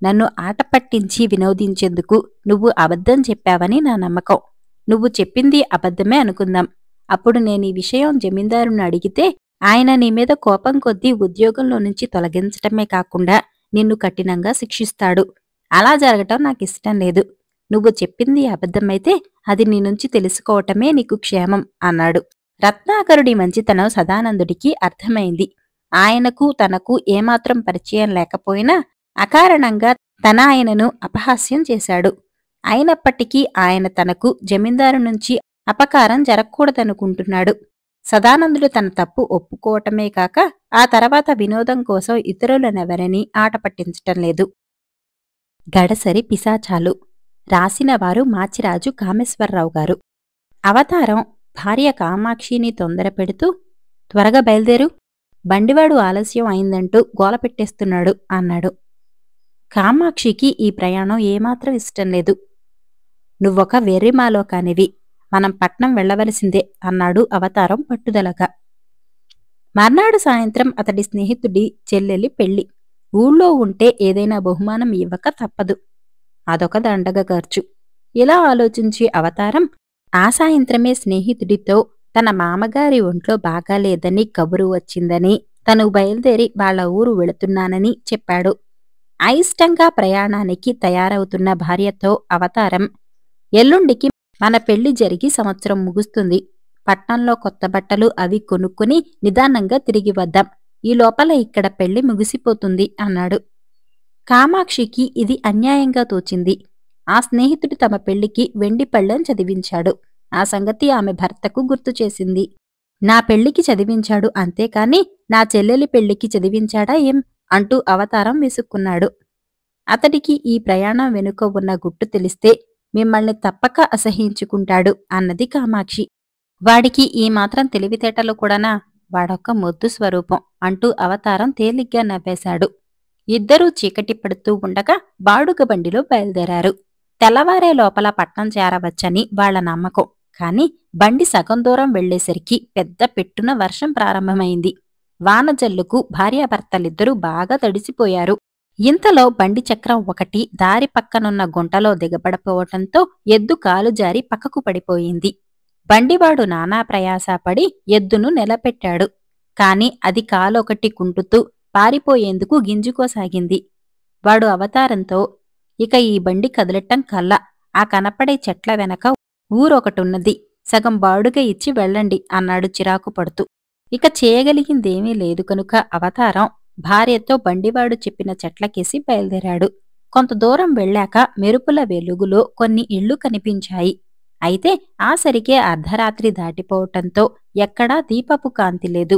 Speaker 1: నన్ను ఆట పట్టించి వినోదించేందుకు నువ్వు అబద్ధం చెప్పావని నా నమ్మకం. నువ్వు చెప్పింది అబద్ధమే అనుకుందాం. అప్పుడు నేనీ విషయం జమీందారుని అడిగితే ఆయన నీమీద కోపం కొద్దీ ఉద్యోగంలో నుంచి తొలగించటమే కాకుండా నిన్ను కఠినంగా శిక్షిస్తాడు. అలా జరగటం నాకిష్టం లేదు. నువ్వు చెప్పింది అబద్ధమైతే అది నీ నుంచి తెలుసుకోవటమే నీకు క్షేమం అన్నాడు. రత్నాకరుడి మంచితనం సదానందుడికి అర్థమైంది. ఆయనకు తనకు ఏమాత్రం పరిచయం లేకపోయినా అకారణంగా ఆయనను అపహాస్యం చేశాడు. అయినప్పటికీ ఆయన తనకు జమీందారు నుంచి అపకారం జరగకూడదనుకుంటున్నాడు. సదానందుడు తన తప్పు ఒప్పుకోవటమే కాక ఆ తర్వాత వినోదం కోసం ఇతరులనెవరినీ ఆట పట్టించటం లేదు. గడసరి పిశాచాలు. రాసినవారు మాచిరాజు కామేశ్వరరావు గారు. అవతారం భార్య కామాక్షిని తొందర పెడుతూ, త్వరగా బయలుదేరు, బండివాడు ఆలస్యం అయిందంటూ గోల పెట్టేస్తున్నాడు అన్నాడు. కామాక్షికి ఈ ప్రయాణం ఏమాత్రం ఇష్టం లేదు. నువ్వొక వెర్రిమాలోకానివి, మనం పట్నం వెళ్లవలసిందే అన్నాడు అవతారం పట్టుదలగా. మర్నాడు సాయంత్రం అతడి స్నేహితుడి చెల్లెలి పెళ్లి. ఊళ్ళో ఉంటే ఏదైనా బహుమానం ఇవ్వక తప్పదు. అదొక దండగ ఖర్చు. ఇలా ఆలోచించి అవతారం ఆ సాయంత్రమే స్నేహితుడితో తన మామగారి ఒంట్లో బాగాలేదని కబురు వచ్చిందని, తను బయలుదేరి వాళ్ల ఊరు వెళుతున్నానని చెప్పాడు. అయిష్టంగా ప్రయాణానికి తయారవుతున్న భార్యతో అవతారం, ఎల్లుండికి మన పెళ్లి జరిగి సంవత్సరం ముగుస్తుంది. పట్నంలో కొత్త బట్టలు అవి కొనుక్కుని నిదానంగా తిరిగి వద్దాం. ఈ లోపల ఇక్కడ పెళ్లి ముగిసిపోతుంది అన్నాడు. కామాక్షికి ఇది అన్యాయంగా తోచింది. ఆ స్నేహితుడు తమ పెళ్లికి వెండి పళ్ళెం చదివించాడు. ఆ సంగతి ఆమె భర్తకు గుర్తుచేసింది. నా పెళ్లికి చదివించాడు అంతేకాని నా చెల్లెలి పెళ్లికి చదివించాడా ఏం అంటూ అవతారం విసుక్కున్నాడు. అతడికి ఈ ప్రయాణం వెనుక ఉన్న గుట్టు తెలిస్తే మిమ్మల్ని తప్పక అసహ్యించుకుంటాడు అన్నది కామాక్షి. వాడికి ఈ మాత్రం తెలివితేటలు కూడానా? వాడొక్క మొద్దు స్వరూపం అంటూ అవతారం తేలిగ్గా నవ్వేశాడు. ఇద్దరూ చీకటి పడుతూ ఉండగా బాడుగ బండిలో బయలుదేరారు. తెల్లవారే లోపల పట్నం చేరవచ్చని వాళ్ల నమ్మకం. కాని బండి సగం దూరం వెళ్లేసరికి పెద్ద పెట్టున వర్షం ప్రారంభమైంది. వానజల్లుకు భార్యాభర్తలిద్దరూ బాగా తడిసిపోయారు. ఇంతలో బండి చక్రం ఒకటి దారి పక్కనున్న గుంటలో దిగబడిపోవటంతో ఎద్దు కాలు జారి పక్కకు పడిపోయింది. బండివాడు నానా ప్రయాసపడి ఎద్దును నిలబెట్టాడు. కాని అది కాలొకటి కుంటుతూ పారిపోయేందుకు గింజుకోసాగింది. వాడు అవతారంతో, ఇక ఈ బండి కదలటం కల్లా ఆ కనపడే చెట్ల వెనక ఊరొకటున్నది, సగం బాడుగ ఇచ్చి వెళ్ళండి అన్నాడు చిరాకు పడుతూ. ఇక చేయగలిగిందేమీ లేదు కనుక అవతారం భార్యతో బండివాడు చెప్పిన చెట్లకేసి బయలుదేరాడు. కొంత దూరం వెళ్ళాక మెరుపుల వెలుగులో కొన్ని ఇళ్లు కనిపించాయి. అయితే ఆ సరికే అర్ధరాత్రి దాటిపోవటంతో ఎక్కడా దీపపు కాంతి లేదు.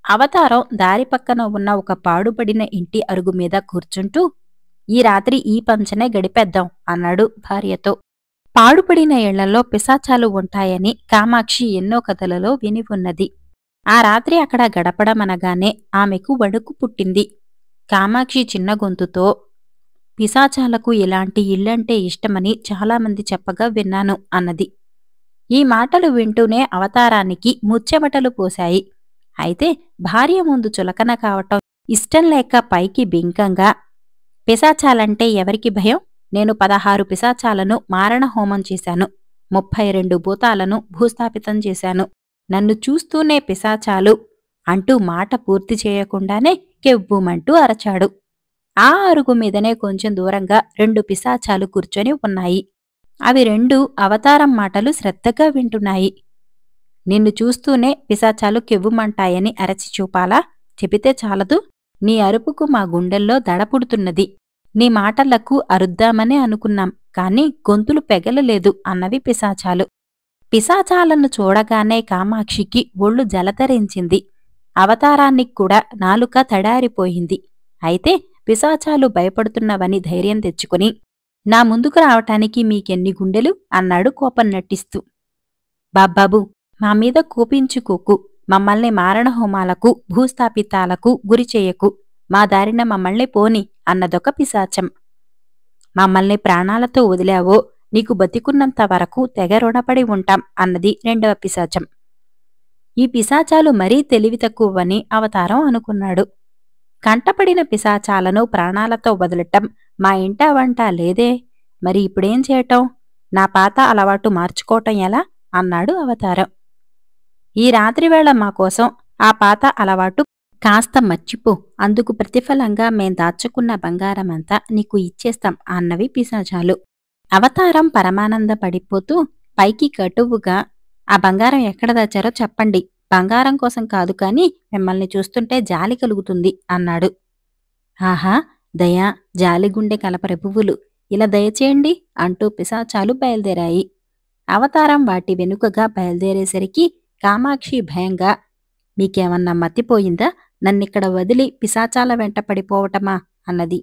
Speaker 1: అవతారం దారి పక్కన ఉన్న ఒక పాడుపడిన ఇంటి అరుగుమీద కూర్చుంటూ, ఈ రాత్రి ఈ పంచనే గడిపేద్దాం అన్నాడు భార్యతో. పాడుపడిన ఇళ్లలో పిశాచాలు ఉంటాయని కామాక్షి ఎన్నో కథలలో విని ఉన్నది. ఆ రాత్రి అక్కడ గడపడమనగానే ఆమెకు వణుకు పుట్టింది. కామాక్షి చిన్న గొంతుతో, పిశాచాలకు ఇలాంటి ఇల్లంటే ఇష్టమని చాలామంది చెప్పగా విన్నాను అన్నది. ఈ మాటలు వింటూనే అవతారానికి ముచ్చెమటలు పోశాయి. అయితే భార్య ముందు చులకన కావటం ఇష్టంలేక పైకి బింకంగా, పిశాచాలంటే ఎవరికి భయం? నేను 16 పిశాచాలను మారణహోమం చేశాను. 32 భూతాలను భూస్థాపితం చేశాను. నన్ను చూస్తూనే పిశాచాలు అంటూ మాట పూర్తి చేయకుండానే కెవ్వుమంటూ అరచాడు. ఆ అరుగు మీదనే కొంచెం దూరంగా 2 పిశాచాలు కూర్చొని ఉన్నాయి. అవి 2 అవతారం మాటలు శ్రద్ధగా వింటున్నాయి. నిన్ను చూస్తూనే పిశాచాలు కెవ్వుమంటాయని అరచి చూపాలా? చెబితే చాలదు. నీ అరుపుకు మా గుండెల్లో దడపుడుతున్నది. నీ మాటలకు అరుద్దామనే అనుకున్నాం, కాని గొంతులు పెగలలేదు అన్నవి పిశాచాలు. పిశాచాలను చూడగానే కామాక్షికి ఒళ్ళు జలధరించింది. అవతారానికి కూడా నాలుక తడారిపోయింది. అయితే పిశాచాలు భయపడుతున్నవని ధైర్యం తెచ్చుకుని, నా ముందుకు రావటానికి మీకెన్ని గుండెలు అన్నాడు కోపం నటిస్తూ. బాబ్బాబు, మా మీద కోపించుకోకు. మమ్మల్ని మారణహోమాలకు భూస్థాపితాలకు గురిచేయకు. మా దారిన మమ్మల్ని పోని అన్నదొక పిశాచం. మమ్మల్ని ప్రాణాలతో వదిలావో నీకు బతికున్నంత వరకు తెగ రుణపడి ఉంటాం అన్నది రెండవ పిశాచం. ఈ పిశాచాలు మరీ తెలివి తక్కువని అవతారం అనుకున్నాడు. కంటపడిన పిశాచాలను ప్రాణాలతో వదలటం మా ఇంట వంట లేదే, మరి ఇప్పుడేం చేయటం? నా పాత అలవాటు మార్చుకోవటం ఎలా అన్నాడు అవతారం. ఈ రాత్రివేళ మాకోసం ఆ పాత అలవాటు కాస్త మర్చిపో. అందుకు ప్రతిఫలంగా మేం దాచుకున్న బంగారమంతా నీకు ఇచ్చేస్తాం అన్నవి పిశాచాలు. అవతారం పరమానంద పడిపోతూ పైకి కటువుగా, ఆ బంగారం ఎక్కడ దాచారో చెప్పండి. బంగారం కోసం కాదు కాని మిమ్మల్ని చూస్తుంటే జాలి కలుగుతుంది అన్నాడు. ఆహా, దయా జాలిగుండె కలపరెపువులు, ఇలా దయచేయండి అంటూ పిశాచాలు బయలుదేరాయి. అవతారం వాటి వెనుకగా బయలుదేరేసరికి కామాక్షి భయంగా, మీకేమన్నా మతిపోయిందా? నన్నిక్కడ వదిలి పిశాచాల వెంట పడిపోవటమా అన్నది.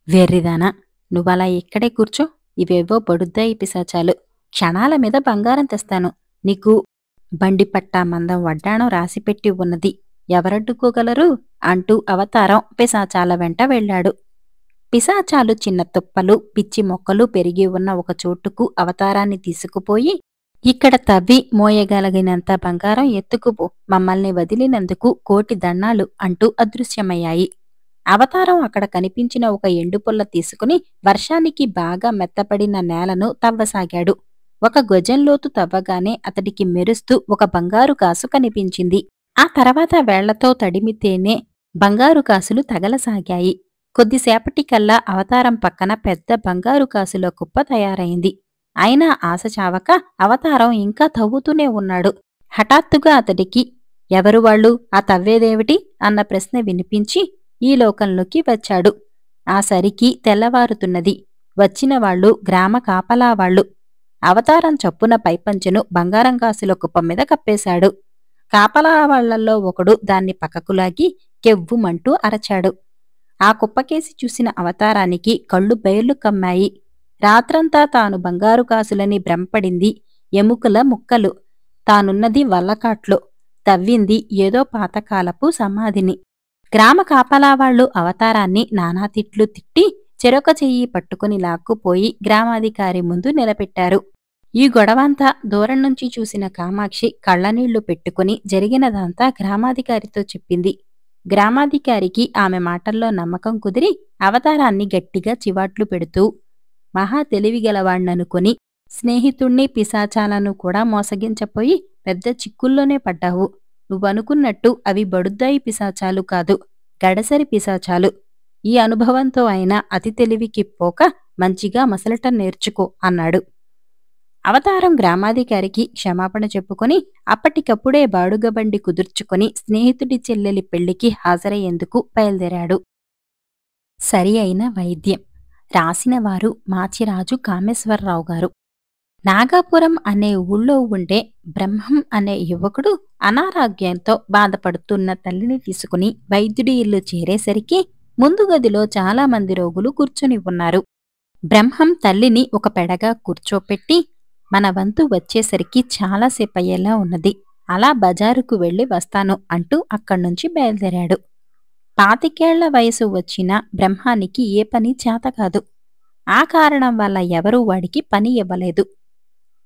Speaker 1: వెర్రిదానా, నువ్వలా ఇక్కడే కూర్చో. ఇవేవో బడుద్దాయి పిశాచాలు. క్షణాల మీద బంగారం తెస్తాను. నీకు బండిపట్టా మందం వడ్డాణం రాసిపెట్టి ఉన్నది. ఎవరడ్డుకోగలరు అంటూ అవతారం పిశాచాల వెంట వెళ్లాడు. పిశాచాలు చిన్న తుప్పలు, పిచ్చి మొక్కలు పెరిగి ఉన్న ఒక చోటుకు అవతారాన్ని తీసుకుపోయి, ఇక్కడ తవ్వి మోయగలిగినంత బంగారం ఎత్తుకుపో, మమ్మల్ని వదిలినందుకు కోటి దండాలు అంటూ అదృశ్యమయ్యాయి. అవతారం అక్కడ కనిపించిన ఒక ఎండుపుల్ల తీసుకుని వర్షానికి బాగా మెత్తపడిన నేలను తవ్వసాగాడు. ఒక గజంలోతు తవ్వగానే అతడికి మెరుస్తూ ఒక బంగారు కాసు కనిపించింది. ఆ తర్వాత వేళ్లతో తడిమితేనే బంగారు కాసులు తగలసాగాయి. కొద్దిసేపటికల్లా అవతారం పక్కన పెద్ద బంగారు కాసుల కుప్ప తయారైంది. అయినా ఆశ చావక అవతారం ఇంకా తవ్వుతూనే ఉన్నాడు. హఠాత్తుగా అతడికి ఎవరు వాళ్ళు, ఆ తవ్వేదేమిటి అన్న ప్రశ్న వినిపించి ఈ లోకంలోకి వచ్చాడు. ఆ సరికి తెల్లవారుతున్నది. వచ్చినవాళ్లు గ్రామ కాపలావాళ్లు. అవతారం చప్పున పైపంచెను బంగారం కాసుల కుప్ప మీద కప్పేశాడు. కాపలావాళ్లలో ఒకడు దాన్ని పక్కకులాగి కెవ్వుమంటూ అరచాడు. ఆ కుప్పకేసి చూసిన అవతారానికి కళ్ళు బయర్లు కమ్మాయి. రాత్రంతా తాను బంగారు కాసులని భ్రమపడింది ఎముకల ముక్కలు. తానున్నది వల్లకాట్లో, తవ్వింది ఏదో పాతకాలపు సమాధిని. గ్రామ కాపలావాళ్లు అవతారాన్ని నానాతిట్లు తిట్టి చెరొక చెయ్యి పట్టుకుని లాక్కుపోయి గ్రామాధికారి ముందు నిలబెట్టారు. ఈ గొడవంతా దూరం నుంచి చూసిన కామాక్షి కళ్ళనీళ్లు పెట్టుకుని జరిగినదంతా గ్రామాధికారితో చెప్పింది. గ్రామాధికారికి ఆమె మాటల్లో నమ్మకం కుదిరి అవతారాన్ని గట్టిగా చివాట్లు పెడుతూ, మహా తెలివిగలవాణ్ణనుకుని స్నేహితుణ్ణి పిశాచాలను కూడా మోసగించపోయి పెద్ద చిక్కుల్లోనే పడ్డావు. నువ్వనుకున్నట్టు అవి బడుద్దాయి పిశాచాలు కాదు, గడసరి పిశాచాలు. ఈ అనుభవంతో అయినా అతి తెలివికి పోక మంచిగా మసలటం నేర్చుకో అన్నాడు. అవతారం గ్రామాధికారికి క్షమాపణ చెప్పుకొని అప్పటికప్పుడే బాడుగబండి కుదుర్చుకొని స్నేహితుడి చెల్లెలి పెళ్లికి హాజరయ్యేందుకు బయలుదేరాడు. సరి అయిన వైద్యం రాసినవారు మాచిరాజు కామేశ్వరరావు గారు. నాగాపురం అనే ఊళ్ళో ఉండే బ్రహ్మం అనే యువకుడు అనారోగ్యంతో బాధపడుతున్న తల్లిని తీసుకుని వైద్యుడి ఇల్లు చేరేసరికి ముందు గదిలో చాలామంది రోగులు కూర్చుని ఉన్నారు. బ్రహ్మం తల్లిని ఒక పెడగా కూర్చోపెట్టి, మన వంతు వచ్చేసరికి చాలాసేపయ్యేలా ఉన్నది, అలా బజారుకు వెళ్ళి వస్తాను అంటూ అక్కడ్నుంచి బయలుదేరాడు. 25 వయసు వచ్చిన బ్రహ్మానికి ఏ పని చేతకాదు. ఆ కారణం వల్ల ఎవరూ వాడికి పని ఇవ్వలేదు.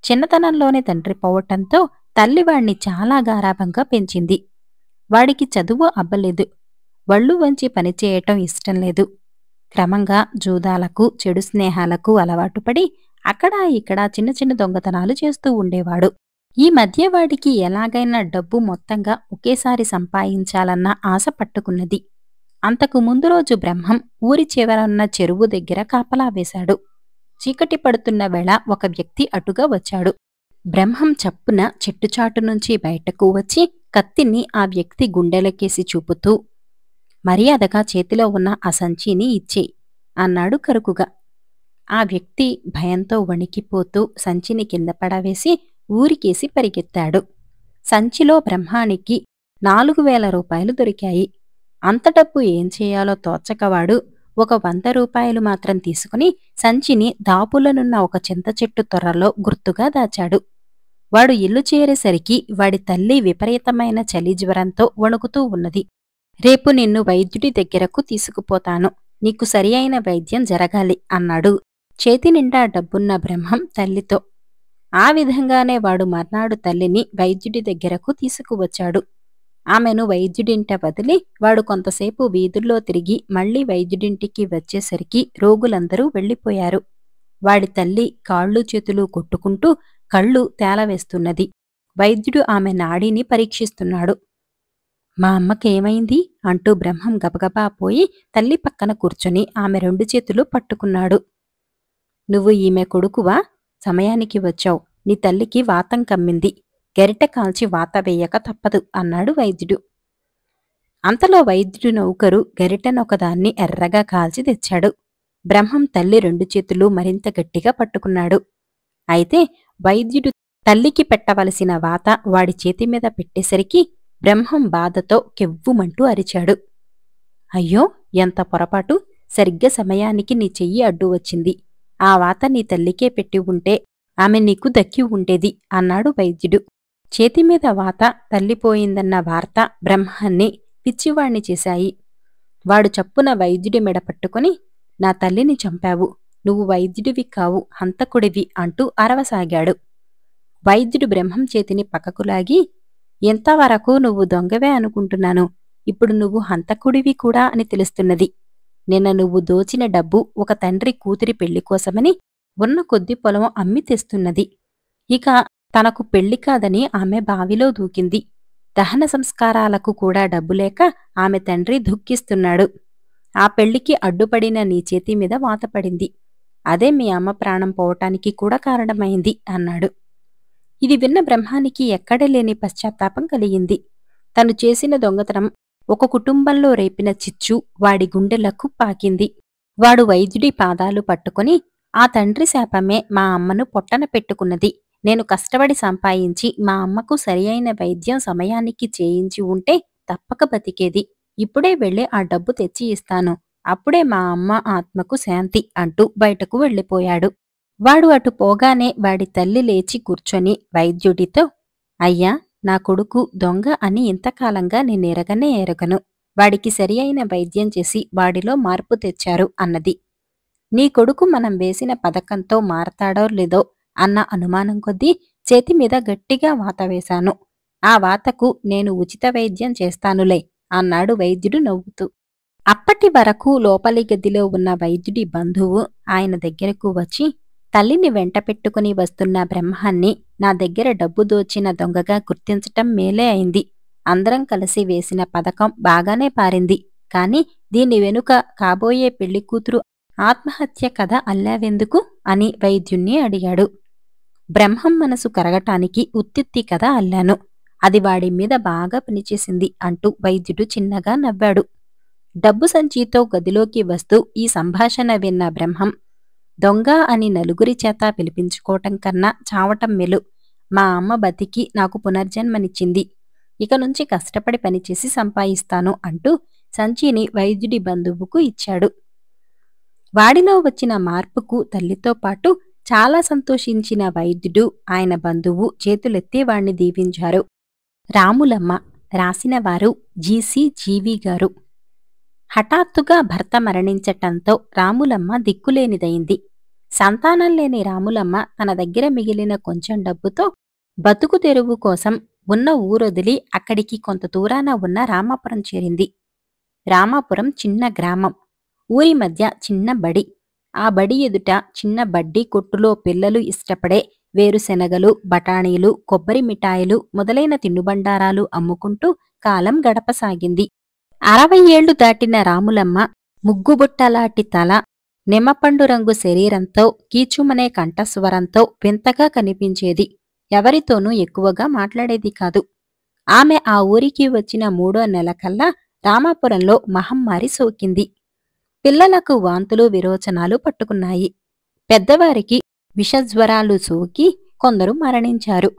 Speaker 1: చిన్నతనంలోనే తండ్రి పోవటంతో తల్లి వాణ్ణి చాలా గారాబంగా పెంచింది. వాడికి చదువు అబ్బలేదు. వళ్ళు వంచి పనిచేయటం ఇష్టం లేదు. క్రమంగా జూదాలకు, చెడు స్నేహాలకు అలవాటుపడి అక్కడా ఇక్కడా చిన్న చిన్న దొంగతనాలు చేస్తూ ఉండేవాడు. ఈ మధ్య వాడికి ఎలాగైనా డబ్బు మొత్తంగా ఒకేసారి సంపాదించాలన్న ఆశ పట్టుకున్నది. అంతకు ముందు రోజు బ్రహ్మం ఊరి చివరన్న చెరువు దగ్గర కాపలా వేశాడు. చీకటి పడుతున్న వేళ ఒక వ్యక్తి అటుగా వచ్చాడు. బ్రహ్మం చప్పున చెట్టుచాటు నుంచి బయటకు వచ్చి కత్తిని ఆ వ్యక్తి గుండెలకేసి చూపుతూ, మర్యాదగా చేతిలో ఉన్న ఆ సంచిని ఇచ్చేయ్ అన్నాడు కరుకుగా. ఆ వ్యక్తి భయంతో వణికిపోతూ సంచిని కింద పడవేసి ఊరికేసి పరిగెత్తాడు. సంచిలో బ్రహ్మానికి 4000 రూపాయలు దొరికాయి. అంత డబ్బు ఏం చేయాలో తోచకవాడు ఒక 100 రూపాయలు మాత్రం తీసుకుని సంచిని దాపులనున్న ఒక చింతచెట్టు తొర్రలో గుర్తుగా దాచాడు. వాడు ఇల్లు చేరేసరికి వాడి తల్లి విపరీతమైన చలి జ్వరంతో వణుకుతూ ఉన్నది. రేపు నిన్ను వైద్యుడి దగ్గరకు తీసుకుపోతాను, నీకు సరి అయిన వైద్యం జరగాలి అన్నాడు చేతినిండా డబ్బున్న బ్రహ్మం తల్లితో. ఆ విధంగానే వాడు మర్నాడు తల్లిని వైద్యుడి దగ్గరకు తీసుకువచ్చాడు. ఆమెను వైద్యుడింట వదిలి వాడు కొంతసేపు వీధుల్లో తిరిగి మళ్లీ వైద్యుడింటికి వచ్చేసరికి రోగులందరూ వెళ్ళిపోయారు. వాడి తల్లి కాళ్ళు చేతులు కొట్టుకుంటూ కళ్ళు తేలవేస్తున్నది. వైద్యుడు ఆమె నాడీని పరీక్షిస్తున్నాడు. మా అమ్మకేమైంది అంటూ బ్రహ్మం గబగబా పోయి తల్లి పక్కన కూర్చొని ఆమె 2 చేతులు పట్టుకున్నాడు. నువ్వు ఈమె కొడుకువా? సమయానికి వచ్చావు. నీ తల్లికి వాతం కమ్మింది. గరిటె కాల్చి వాత వేయక తప్పదు అన్నాడు వైద్యుడు. అంతలో వైద్యుడు నౌకరు గరిటెనొకదాన్ని ఎర్రగా కాల్చి తెచ్చాడు. బ్రహ్మం తల్లి 2 చేతులు మరింత గట్టిగా పట్టుకున్నాడు. అయితే వైద్యుడు తల్లికి పెట్టవలసిన వాత వాడి చేతిమీద పెట్టేసరికి బ్రహ్మం బాధతో కెవ్వుమంటూ అరిచాడు. అయ్యో, ఎంత పొరపాటు! సరిగ్గా సమయానికి నీ చెయ్యి అడ్డు వచ్చింది. ఆ వాత నీ తల్లికే పెట్టి ఉంటే ఆమె నీకు దక్కి ఉండేది అన్నాడు వైద్యుడు. చేతిమీద వాత తల్లిపోయిందన్న వార్త బ్రహ్మాన్ని పిచ్చివాణ్ణి చేశాయి. వాడు చప్పున వైద్యుడి మెడ పట్టుకుని, నా తల్లిని చంపావు, నువ్వు వైద్యుడివి కావు, హంతకుడివి అంటూ అరవసాగాడు. వైద్యుడు బ్రహ్మం చేతిని పక్కకు లాగి, ఎంతవరకు నువ్వు దొంగవే అనుకుంటున్నాను, ఇప్పుడు నువ్వు హంతకుడివి కూడా అని తెలుస్తున్నది. నిన్న నువ్వు దోచిన డబ్బు ఒక తండ్రి కూతురి పెళ్లి కోసమని ఉన్న కొద్ది పొలం అమ్మి తెస్తున్నది. ఇక తనకు పెళ్లి కాదని ఆమె బావిలో దూకింది. దహన సంస్కారాలకు కూడా డబ్బులేక ఆమె తండ్రి దుఃఖిస్తున్నాడు. ఆ పెళ్లికి అడ్డుపడిన నీ చేతి మీద వాతపడింది. అదే మీ అమ్మ ప్రాణం పోవటానికి కూడా కారణమైంది అన్నాడు. ఇది విన్న బ్రహ్మానికి ఎక్కడలేని పశ్చాత్తాపం కలిగింది. తను చేసిన దొంగతనం ఒక కుటుంబంలో రేపిన చిచ్చు వాడి గుండెలకు పాకింది. వాడు వైద్యుడి పాదాలు పట్టుకుని, ఆ తండ్రి శాపమే మా అమ్మను పొట్టన పెట్టుకున్నది. నేను కష్టపడి సంపాదించి మా అమ్మకు సరియైన వైద్యం సమయానికి చేయించి ఉంటే తప్పక బతికేది. ఇప్పుడే వెళ్ళి ఆ డబ్బు తెచ్చి ఇస్తాను. అప్పుడే మా అమ్మ ఆత్మకు శాంతి అంటూ బయటకు వెళ్ళిపోయాడు. వాడు అటు పోగానే వాడి తల్లి లేచి కూర్చొని వైద్యుడితో, అయ్యా, నా కొడుకు దొంగ అని ఇంతకాలంగా నేనెరగనే ఎరగను. వాడికి సరి అయిన వైద్యం చేసి వాడిలో మార్పు తెచ్చారు అన్నది. నీ కొడుకు మనం వేసిన పథకంతో మారతాడో లేదో అన్న అనుమానం కొద్దీ చేతిమీద గట్టిగా వాత వేశాను. ఆ వాతకు నేను ఉచిత వైద్యం చేస్తానులే అన్నాడు వైద్యుడు నవ్వుతూ. అప్పటి వరకు లోపలి గదిలో ఉన్న వైద్యుడి బంధువు ఆయన దగ్గరకు వచ్చి, తల్లిని వెంట పెట్టుకుని వస్తున్న బ్రహ్మాన్ని నా దగ్గర డబ్బు దోచిన దొంగగా గుర్తించటం మేలే అయింది. అందరం కలిసి వేసిన పథకం బాగానే పారింది. కాని దీని వెనుక కాబోయే పెళ్లికూతురు ఆత్మహత్య కథ అల్లావెందుకు అని వైద్యుణ్ణి అడిగాడు. బ్రహ్మం మనసు కరగటానికి ఉత్తిత్తి కథ అల్లాను. అది వాడి మీద బాగా పనిచేసింది అంటూ వైద్యుడు చిన్నగా నవ్వాడు. డబ్బు సంచీతో గదిలోకి వస్తూ ఈ సంభాషణ విన్న బ్రహ్మం, దొంగ అని నలుగురి చేత పిలిపించుకోవటం కన్నా చావటం మెలు. మా అమ్మ బతికి నాకు పునర్జన్మనిచ్చింది. ఇక నుంచి కష్టపడి పనిచేసి సంపాదిస్తాను అంటూ సంచిని వైద్యుడి బంధువుకు ఇచ్చాడు. వాడిలో వచ్చిన మార్పుకు తల్లితో పాటు చాలా సంతోషించిన వైద్యుడు, ఆయన బంధువు చేతులెత్తి వాణ్ణి దీవించారు. రాములమ్మ. రాసినవారు జీసీ జీవి గారు. హఠాత్తుగా భర్త మరణించటంతో రాములమ్మ దిక్కులేనిదయింది. సంతానం లేని రాములమ్మ తన దగ్గర మిగిలిన కొంచెం డబ్బుతో బతుకు తెరువు కోసం ఉన్న ఊరొదిలి అక్కడికి కొంత దూరాన ఉన్న రామాపురం చేరింది. రామాపురం చిన్న గ్రామం. ఊరి మధ్య చిన్న బడి. ఆ బడి ఎదుట చిన్న బడ్డీ కొట్టులో పిల్లలు ఇష్టపడే వేరుశెనగలు, బఠానీలు, కొబ్బరి మిఠాయిలు మొదలైన తినుబండారాలు అమ్ముకుంటూ కాలం గడపసాగింది. 60 ఏళ్లు దాటిన రాములమ్మ ముగ్గుబుట్టలాటి తల, నిమ్మపండు రంగు శరీరంతో, కీచుమనే కంఠస్వరంతో వింతగా కనిపించేది. ఎవరితోనూ ఎక్కువగా మాట్లాడేది కాదు. ఆమె ఆ ఊరికి వచ్చిన 3వ నెలకల్లా రామాపురంలో మహమ్మారి సోకింది. పిల్లలకు వాంతులు విరోచనాలు పట్టుకున్నాయి. పెద్దవారికి విషజ్వరాలు సోకి కొందరు మరణించారు.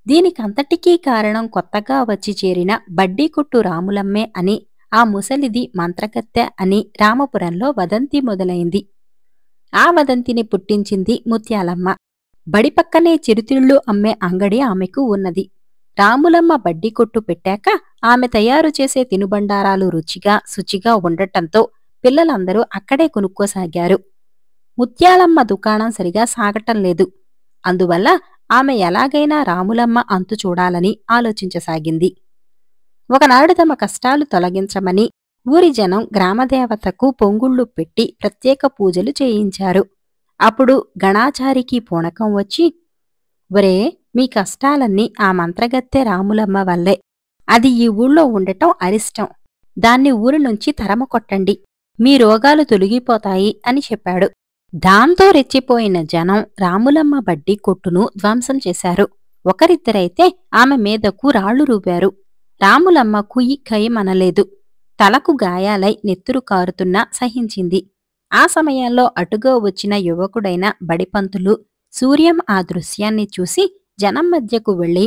Speaker 1: దీనికంతటికీ కారణం కొత్తగా వచ్చి చేరిన బడ్డీకుట్టు రాములమ్మే అని, ఆ ముసలిది మంత్రగత్తె అని రామపురంలో వదంతి మొదలైంది. ఆ వదంతిని పుట్టించింది ముత్యాలమ్మ. బడి పక్కనే చిరుతిళ్ళు అమ్మే అంగడి ఆమెకు ఉన్నది. రాములమ్మ బడ్డీ కొట్టు పెట్టాక ఆమె తయారు చేసే తినుబండారాలు రుచిగా శుచిగా ఉండటంతో పిల్లలందరూ అక్కడే కొనుక్కోసాగారు. ముత్యాలమ్మ దుకాణం సరిగా సాగటం లేదు. అందువల్ల ఆమె ఎలాగైనా రాములమ్మ అంతు చూడాలని ఆలోచించసాగింది. ఒకనాడు తమ కష్టాలు తొలగించమని ఊరి జనం గ్రామదేవతకు పొంగుళ్ళు పెట్టి ప్రత్యేక పూజలు చేయించారు. అప్పుడు గణాచారికి పూనకం వచ్చి, ఒరే, మీ కష్టాలన్నీ ఆ మంత్రగత్తె రాములమ్మ వల్లే. అది ఈ ఊళ్ళో ఉండటం అరిష్టం. దాన్ని ఊరి నుంచి తరమకొట్టండి. మీ రోగాలు తొలగిపోతాయి అని చెప్పాడు. దాంతో రెచ్చిపోయిన జనం రాములమ్మ బడ్డీ కొట్టును ధ్వంసం చేశారు. ఒకరిద్దరైతే ఆమె మీదకు రాళ్లు రూపారు. రాములమ్మ కుయ్యి ఖయమనలేదు. తలకు గాయాలై నెత్తురు కారుతున్నా సహించింది. ఆ సమయంలో అటుగా వచ్చిన యువకుడైన బడిపంతులు సూర్యం ఆ దృశ్యాన్ని చూసి జనం మధ్యకు వెళ్ళి,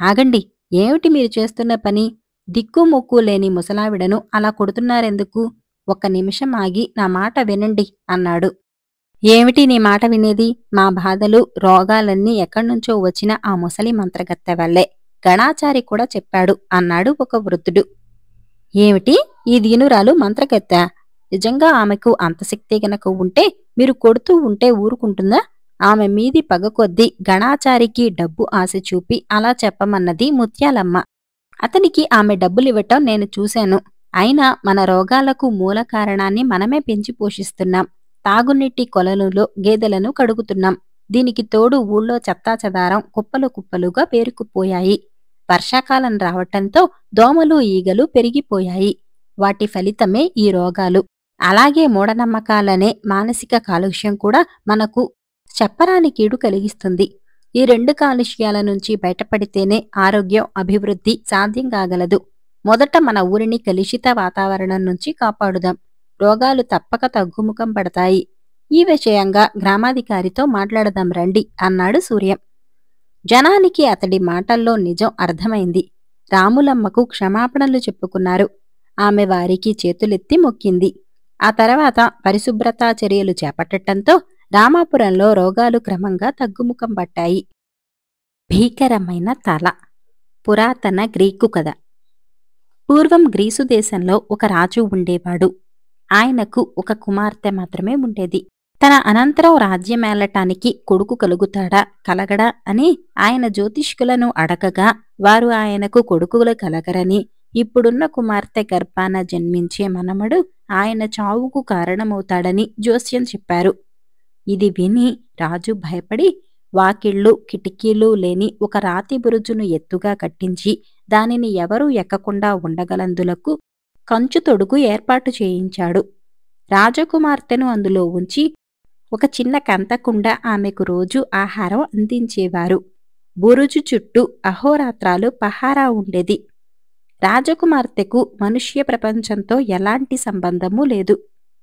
Speaker 1: ఆగండి, ఏమిటి మీరు చేస్తున్న పని? దిక్కుముక్కు లేని ముసలావిడను అలా కొడుతున్నారెందుకు? ఒక్క నిమిషం ఆగి నా మాట వినండి అన్నాడు. ఏమిటి నీ మాట వినేది? మా బాధలు రోగాలన్నీ ఎక్కడ్నుంచో వచ్చిన ఆ ముసలి మంత్రగత్తె వల్లే. గణాచారి కూడా చెప్పాడు అన్నాడు ఒక వృద్ధుడు. ఏమిటి, ఈ దీనురాలు మంత్రగత్తె? నిజంగా ఆమెకు అంత శక్తి గనక ఉంటే మీరు కొడుతూ ఉంటే ఊరుకుంటుందా? ఆమె మీది పగకొద్దీ గణాచారికి డబ్బు ఆశ చూపి అలా చెప్పమన్నది ముత్యాలమ్మ. అతనికి ఆమె డబ్బులివ్వటం నేను చూశాను. అయినా మన రోగాలకు మూల కారణాన్ని మనమే పెంచి పోషిస్తున్నాం. తాగునీటి కొలనులో గేదెలను కడుగుతున్నాం. దీనికి తోడు ఊళ్ళో చెత్తాచెదారం కుప్పలు కుప్పలుగా పేరుకుపోయాయి. వర్షాకాలం రావటంతో దోమలు ఈగలు పెరిగిపోయాయి. వాటి ఫలితమే ఈ రోగాలు. అలాగే మూఢనమ్మకాలనే మానసిక కాలుష్యం కూడా మనకు చెప్పరాని కీడు కలిగిస్తుంది. ఈ రెండు కాలుష్యాల నుంచి బయటపడితేనే ఆరోగ్యం, అభివృద్ధి సాధ్యం కాగలదు. మొదట మన ఊరిని కలుషిత వాతావరణం నుంచి కాపాడుదాం. రోగాలు తప్పక తగ్గుముఖం పడతాయి. ఈ విషయంగా గ్రామాధికారితో మాట్లాడదాం రండి అన్నాడు సూర్యం. జనానికి అతడి మాటల్లో నిజం అర్థమైంది. రాములమ్మకు క్షమాపణలు చెప్పుకున్నారు. ఆమె వారికి చేతులెత్తి మొక్కింది. ఆ తర్వాత పరిశుభ్రతా చర్యలు చేపట్టటంతో రామాపురంలో రోగాలు క్రమంగా తగ్గుముఖం పట్టాయి. భీకరమైన తల. పురాతన గ్రీకు కథ. పూర్వం గ్రీసు దేశంలో ఒక రాజు ఉండేవాడు. ఆయనకు ఒక కుమార్తె మాత్రమే ఉండేది. తన అనంతరం రాజ్యమేలటానికి కొడుకు కలగడా అని ఆయన జ్యోతిష్కులను అడగగా వారు ఆయనకు కొడుకులు కలగరని, ఇప్పుడున్న కుమార్తె గర్భాన జన్మించే మనమడు ఆయన చావుకు కారణమవుతాడని జోస్యం చెప్పారు. ఇది విని రాజు భయపడి వాకిళ్ళు కిటికీలు లేని ఒక రాతి బురుజును ఎత్తుగా కట్టించి దానిని ఎవరూ ఎక్కకుండా ఉండగలందులకు కంచు తొడుగు ఏర్పాటు చేయించాడు. రాజకుమార్తెను అందులో ఉంచి ఒక చిన్న కంతకుండా ఆమెకు రోజు ఆహారం అందించేవారు. బురుజు చుట్టూ అహోరాత్రాలు పహారా ఉండేది. రాజకుమార్తెకు మనుష్య ప్రపంచంతో ఎలాంటి సంబంధమూ లేదు.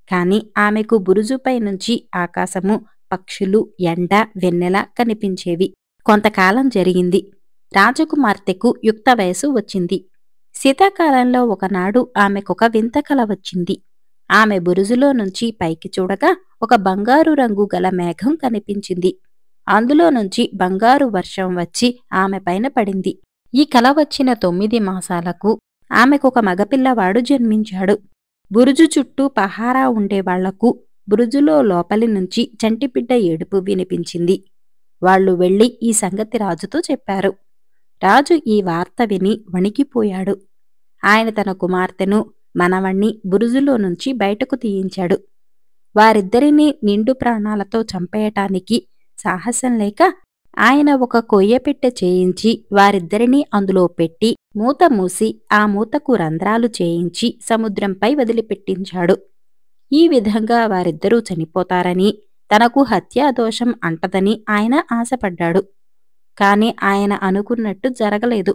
Speaker 1: కాని ఆమెకు బురుజుపై నుంచి ఆకాశము, పక్షులు, ఎండ, వెన్నెల కనిపించేవి. కొంతకాలం జరిగింది. రాజకుమార్తెకు యుక్త వయసు వచ్చింది. శీతాకాలంలో ఒకనాడు ఆమెకొక వింత కల వచ్చింది. ఆమె బురుజులో నుంచి పైకి చూడగా ఒక బంగారు రంగు గల మేఘం కనిపించింది. అందులో నుంచి బంగారు వర్షం వచ్చి ఆమె పైన పడింది. ఈ కల వచ్చిన 9 మాసాలకు ఆమెకొక మగపిల్లవాడు జన్మించాడు. బురుజు చుట్టూ పహారా ఉండేవాళ్లకు బురుజులో లోపలి నుంచి చంటిబిడ్డ ఏడుపు వినిపించింది. వాళ్లు వెళ్లి ఈ సంగతి రాజుతో చెప్పారు. రాజు ఈ వార్త విని వణికిపోయాడు. ఆయన తన కుమార్తెను, మనవణ్ణి బురుజులో నుంచి బయటకు తీయించాడు. వారిద్దరినీ నిండు ప్రాణాలతో చంపేయటానికి సాహసం లేక ఆయన ఒక కొయ్యపెట్టె చేయించి వారిద్దరినీ అందులో పెట్టి మూత మూసి ఆ మూతకు రంధ్రాలు చేయించి సముద్రంపై వదిలిపెట్టించాడు. ఈ విధంగా వారిద్దరూ చనిపోతారని, తనకు హత్యాదోషం అంటదని ఆయన ఆశపడ్డాడు. కాని ఆయన అనుకున్నట్టు జరగలేదు.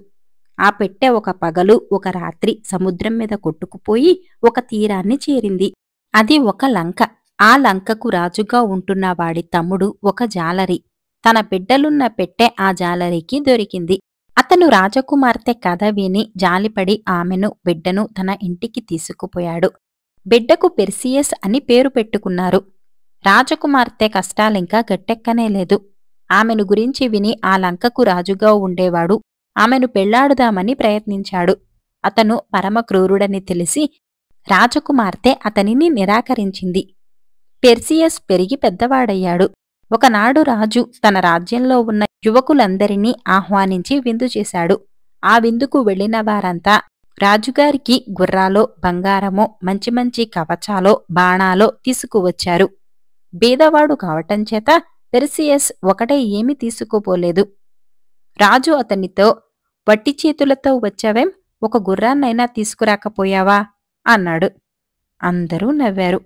Speaker 1: ఆ పెట్టె ఒక పగలు ఒక రాత్రి సముద్రం మీద కొట్టుకుపోయి ఒక తీరాన్ని చేరింది. అది ఒక లంక. ఆ లంకకు రాజుగా ఉంటున్న వాడి తమ్ముడు ఒక జాలరి. తన బిడ్డలున్న పెట్టె ఆ జాలరికి దొరికింది. అతను రాజకుమార్తె కథ విని జాలిపడి ఆమెను, బిడ్డను తన ఇంటికి తీసుకుపోయాడు. బిడ్డకు పెర్సియస్ అని పేరు పెట్టుకున్నారు. రాజకుమార్తె కష్టాలింకా గట్టెక్కనేలేదు. ఆమెను గురించి విని ఆ లంకకు రాజుగా ఉండేవాడు ఆమెను పెళ్లాడుదామని ప్రయత్నించాడు. అతను పరమక్రూరుడని తెలిసి రాజకుమార్తె అతనిని నిరాకరించింది. పెర్సియస్ పెరిగి పెద్దవాడయ్యాడు. ఒకనాడు రాజు తన రాజ్యంలో ఉన్న యువకులందరినీ ఆహ్వానించి విందు చేశాడు. ఆ విందుకు వెళ్లిన వారంతా రాజుగారికి గుర్రాలో, బంగారమో, మంచి మంచి కవచాలో, బాణాలో తీసుకువచ్చారు. బీదవాడు కావటంచేత పెర్సియస్ ఒకటే ఏమీ తీసుకుపోలేదు. రాజు అతనితో, వట్టి చేతులతో వచ్చావేం? ఒక గుర్రాన్నైనా తీసుకురాకపోయావా అన్నాడు. అందరూ నవ్వారు.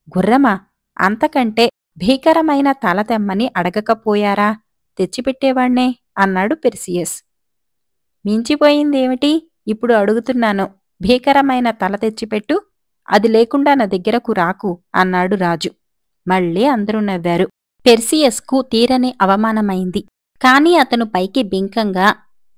Speaker 1: గుర్రమా? అంతకంటే భీకరమైన తల తెమ్మని అడగకపోయారా? తెచ్చిపెట్టేవాణ్ణే అన్నాడు పెర్సియస్. మించిపోయిందేమిటి? ఇప్పుడు అడుగుతున్నాను. భీకరమైన తల తెచ్చిపెట్టు. అది లేకుండా నా దగ్గరకు రాకు అన్నాడు రాజు. మళ్ళీ అందరూ నవ్వారు. పెర్సియస్కు తీరని అవమానమైంది. కాని అతను పైకి బింకంగా,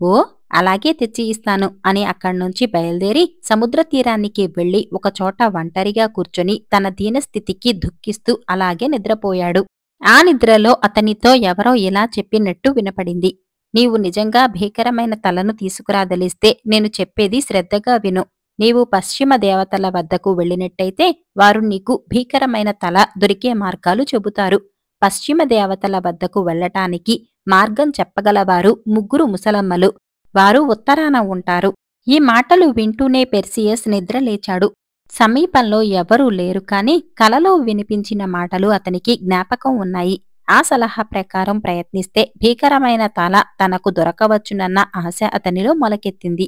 Speaker 1: ఓ అలాగే తెచ్చి ఇస్తాను అని అక్కడ్నుంచి బయలుదేరి సముద్ర తీరానికి వెళ్లి ఒకచోట ఒంటరిగా కూర్చొని తన దీనస్థితికి దుఃఖిస్తూ అలాగే నిద్రపోయాడు. ఆ నిద్రలో అతనితో ఎవరో ఇలా చెప్పినట్టు వినపడింది. నీవు నిజంగా భీకరమైన తలను తీసుకురాదలిస్తే నేను చెప్పేది శ్రద్ధగా విను. నీవు పశ్చిమ దేవతల వద్దకు వెళ్ళినట్టయితే వారు నీకు భీకరమైన తల దొరికే మార్గాలు చెబుతారు. పశ్చిమ దేవతల వద్దకు వెళ్లటానికి మార్గం చెప్పగలవారు ముగ్గురు ముసలమ్మలు. వారు ఉత్తరాన ఉంటారు. ఈ మాటలు వింటూనే పెర్సియస్ నిద్రలేచాడు. సమీపంలో ఎవరూ లేరు కాని కలలో వినిపించిన మాటలు అతనికి జ్ఞాపకం ఉన్నాయి. ఆ సలహా ప్రకారం ప్రయత్నిస్తే భీకరమైన తల తనకు దొరకవచ్చునన్న ఆశ అతనిలో మొలకెత్తింది.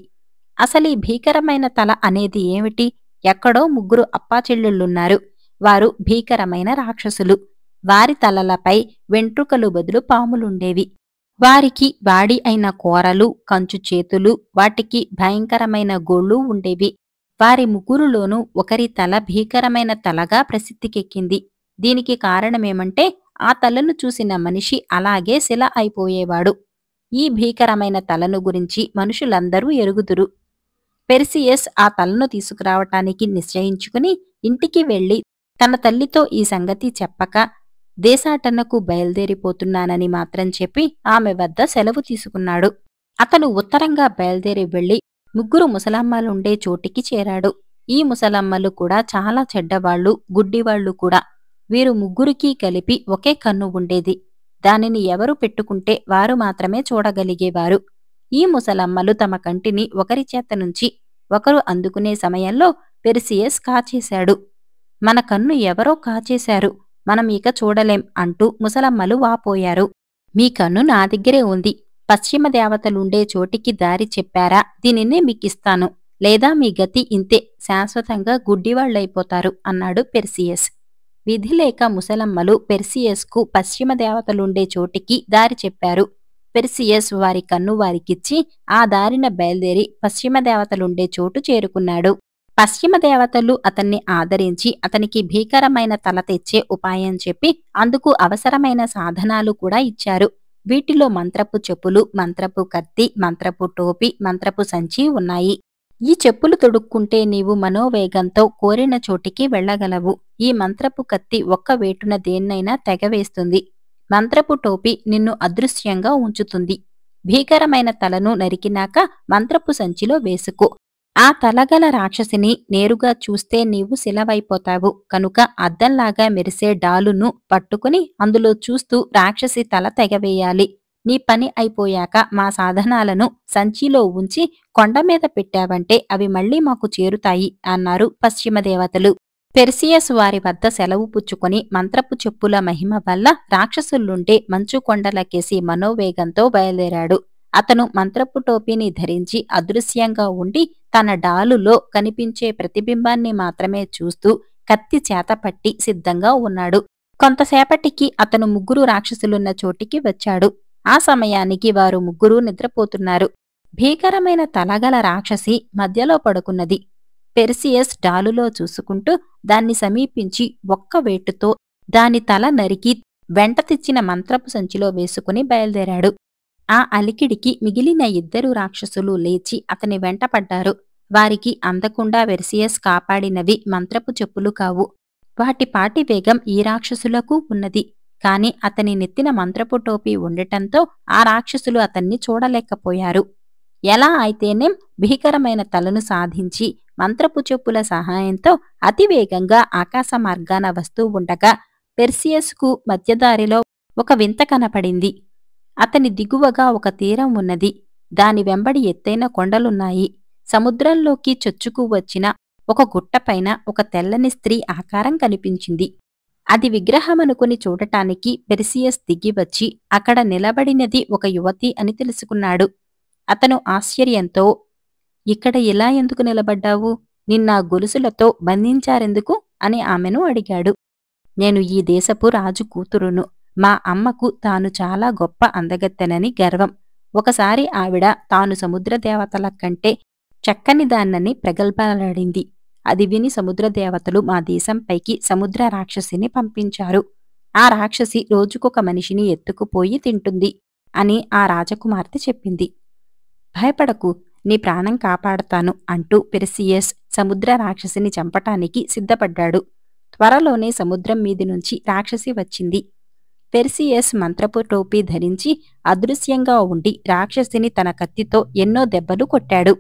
Speaker 1: అసలీ భీకరమైన తల అనేది ఏమిటి? ఎక్కడో ముగ్గురు అప్పాచెల్లెళ్ళున్నారు. వారు భీకరమైన రాక్షసులు. వారి తలలపై వెంట్రుకలు బదులు పాములుండేవి. వారికి వాడి అయిన కోరలు, కంచు చేతులు, వాటికి భయంకరమైన గోళ్లు ఉండేవి. వారి ముగ్గురులోనూ ఒకరి తల భీకరమైన తలగా ప్రసిద్ధికెక్కింది. దీనికి కారణమేమంటే ఆ తలను చూసిన మనిషి అలాగే శిల అయిపోయేవాడు. ఈ భీకరమైన తలను గురించి మనుషులందరూ ఎరుగుదురు. పెర్సియస్ ఆ తలను తీసుకురావటానికి నిశ్చయించుకుని ఇంటికి వెళ్లి తన తల్లితో ఈ సంగతి చెప్పక దేశాటనకు బయలుదేరిపోతున్నానని మాత్రం చెప్పి ఆమె వద్ద సెలవు తీసుకున్నాడు. అతను ఉత్తరంగా బయలుదేరి వెళ్లి ముగ్గురు ముసలమ్మలుండే చోటికి చేరాడు. ఈ ముసలమ్మలు కూడా చాలా చెడ్డవాళ్లు, గుడ్డివాళ్లు కూడా. వీరు ముగ్గురికీ కలిపి ఒకే కన్ను ఉండేది. దానిని ఎవరు పెట్టుకుంటే వారు మాత్రమే చూడగలిగేవారు. ఈ ముసలమ్మలు తమ కంటిని ఒకరి చేత నుంచి ఒకరు అందుకునే సమయంలో పెర్సియస్ కాచేశాడు. మన కన్ను ఎవరో కాచేశారు, మనం ఇక చూడలేం అంటూ ముసలమ్మలు వాపోయారు. మీ కన్ను నా దగ్గరే ఉంది. పశ్చిమ దేవతలుండే చోటికి దారి చెప్పారా? దీనినే మీకిస్తాను. లేదా మీ గతి ఇంతే, శాశ్వతంగా గుడ్డివాళ్లైపోతారు అన్నాడు పెర్సియస్. విధిలేక ముసలమ్మలు పెర్సియస్కు పశ్చిమ దేవతలుండే చోటికి దారి చెప్పారు. పెర్సియస్ వారి కన్ను వారికిచ్చి ఆ దారిన బయలుదేరి పశ్చిమ దేవతలుండే చోటు చేరుకున్నాడు. పశ్చిమ దేవతలు అతన్ని ఆదరించి అతనికి భీకరమైన తల తెచ్చే ఉపాయం చెప్పి అందుకు అవసరమైన సాధనాలు కూడా ఇచ్చారు. వీటిలో మంత్రపు చెప్పులు, మంత్రపు కత్తి, మంత్రపు టోపీ, మంత్రపు సంచి ఉన్నాయి. ఈ చెప్పులు తొడుక్కుంటే నీవు మనోవేగంతో కోరిన చోటికి వెళ్లగలవు. ఈ మంత్రపు కత్తి ఒక్క వేటున దేన్నైనా తెగవేస్తుంది. మంత్రపు టోపీ నిన్ను అదృశ్యంగా ఉంచుతుంది. భీకరమైన తలను నరికినాక మంత్రపు సంచిలో వేసుకో. ఆ తలగల రాక్షసిని నేరుగా చూస్తే నీవు శిలవైపోతావు. కనుక అద్దంలాగా మెరిసే డాలును పట్టుకుని అందులో చూస్తూ రాక్షసి తల తెగవేయాలి. నీ పని అయిపోయాక మా సాధనాలను సంచిలో ఉంచి కొండమీద పెట్టావంటే అవి మళ్లీ మాకు చేరుతాయి అన్నారు పశ్చిమ దేవతలు. పెర్సియస్ వారి వద్ద సెలవు పుచ్చుకొని మంత్రపు చెప్పుల మహిమ వల్ల రాక్షసులుంటే మంచు కొండలకేసి మనోవేగంతో బయలుదేరాడు. అతను మంత్రపు టోపీని ధరించి అదృశ్యంగా ఉండి తన డాలులో కనిపించే ప్రతిబింబాన్ని మాత్రమే చూస్తూ కత్తి చేతపట్టి సిద్ధంగా ఉన్నాడు. కొంతసేపటికి అతను ముగ్గురు రాక్షసులున్న చోటికి వచ్చాడు. ఆ సమయానికి వారు ముగ్గురూ నిద్రపోతున్నారు. భీకరమైన తలగల రాక్షసి మధ్యలో పడుకున్నది. పెర్సియస్ డాలులో చూసుకుంటూ దాన్ని సమీపించి ఒక్క వేటుతో దాని తల నరికి వెంట తెచ్చిన మంత్రపు సంచిలో వేసుకుని బయలుదేరాడు. ఆ అలికిడికి మిగిలిన ఇద్దరు రాక్షసులు లేచి అతని వెంటపడ్డారు. వారికి అందకుండా పెర్సియస్ కాపాడినవి మంత్రపు చెప్పులు కావు. వాటిపాటి వేగం ఈ రాక్షసులకు ఉన్నది. కాని అతని నెత్తిన మంత్రపు టోపీ ఉండటంతో ఆ రాక్షసులు అతన్ని చూడలేకపోయారు. ఎలా అయితేనేం భీకరమైన తలను సాధించి మంత్రపు చెప్పుల సహాయంతో అతివేగంగా ఆకాశ మార్గాన వస్తూ ఉండగా పెర్సియస్కు మధ్యదారిలో ఒక వింత కనపడింది. అతని దిగువగా ఒక తీరం ఉన్నది. దాని వెంబడి ఎత్తైన కొండలున్నాయి. సముద్రంలోకి చొచ్చుకు వచ్చిన ఒక గుట్టపైన ఒక తెల్లని స్త్రీ ఆకారం కనిపించింది. అది విగ్రహమనుకుని చూడటానికి పెర్సియస్ దిగివచ్చి అక్కడ నిలబడినది ఒక యువతి అని తెలుసుకున్నాడు. అతను ఆశ్చర్యంతో, ఇక్కడ ఇలా ఎందుకు నిలబడ్డావు? నిన్నా గొలుసులతో బంధించారెందుకు అని ఆమెను అడిగాడు. నేను ఈ దేశపు రాజు కూతురును. మా అమ్మకు తాను చాలా గొప్ప అందగత్తెనని గర్వం. ఒకసారి ఆవిడ తాను సముద్రదేవతల కంటే చక్కనిదాన్నని ప్రగల్భాలాడింది. అది విని సముద్రదేవతలు మా దేశంపైకి సముద్ర రాక్షసిని పంపించారు. ఆ రాక్షసి రోజుకొక మనిషిని ఎత్తుకుపోయి తింటుంది అని ఆ రాజకుమార్తె చెప్పింది. భయపడకు, నీ ప్రాణం కాపాడతాను అంటూ పెర్సియస్ సముద్ర రాక్షసిని చంపటానికి సిద్ధపడ్డాడు. త్వరలోనే సముద్రం మీది నుంచి రాక్షసి వచ్చింది. పెర్సియస్ మంత్రపు టోపీ ధరించి అదృశ్యంగా ఉండి రాక్షసిని తన కత్తితో ఎన్నో దెబ్బలు కొట్టాడు.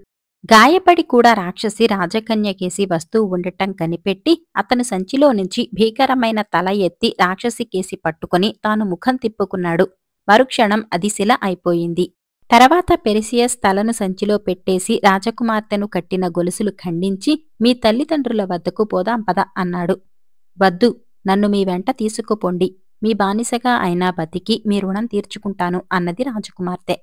Speaker 1: గాయపడి కూడా రాక్షసి రాజకన్యకేసి వస్తూ ఉండటం కనిపెట్టి అతను సంచిలో నుంచి భీకరమైన తల ఎత్తి రాక్షసికేసి పట్టుకుని తాను ముఖం తిప్పుకున్నాడు. మరుక్షణం అది శిల అయిపోయింది. తర్వాత పెరిసియస్ తలను సంచిలో పెట్టేసి రాజకుమార్తెను కట్టిన గొలుసులు ఖండించి మీ తల్లిదండ్రుల వద్దకు పోదాం పద అన్నాడు. వద్దు, నన్ను మీ వెంట తీసుకుపోండి. మీ బానిసగా అయినా బతికి మీ రుణం తీర్చుకుంటాను అన్నది రాజకుమార్తె.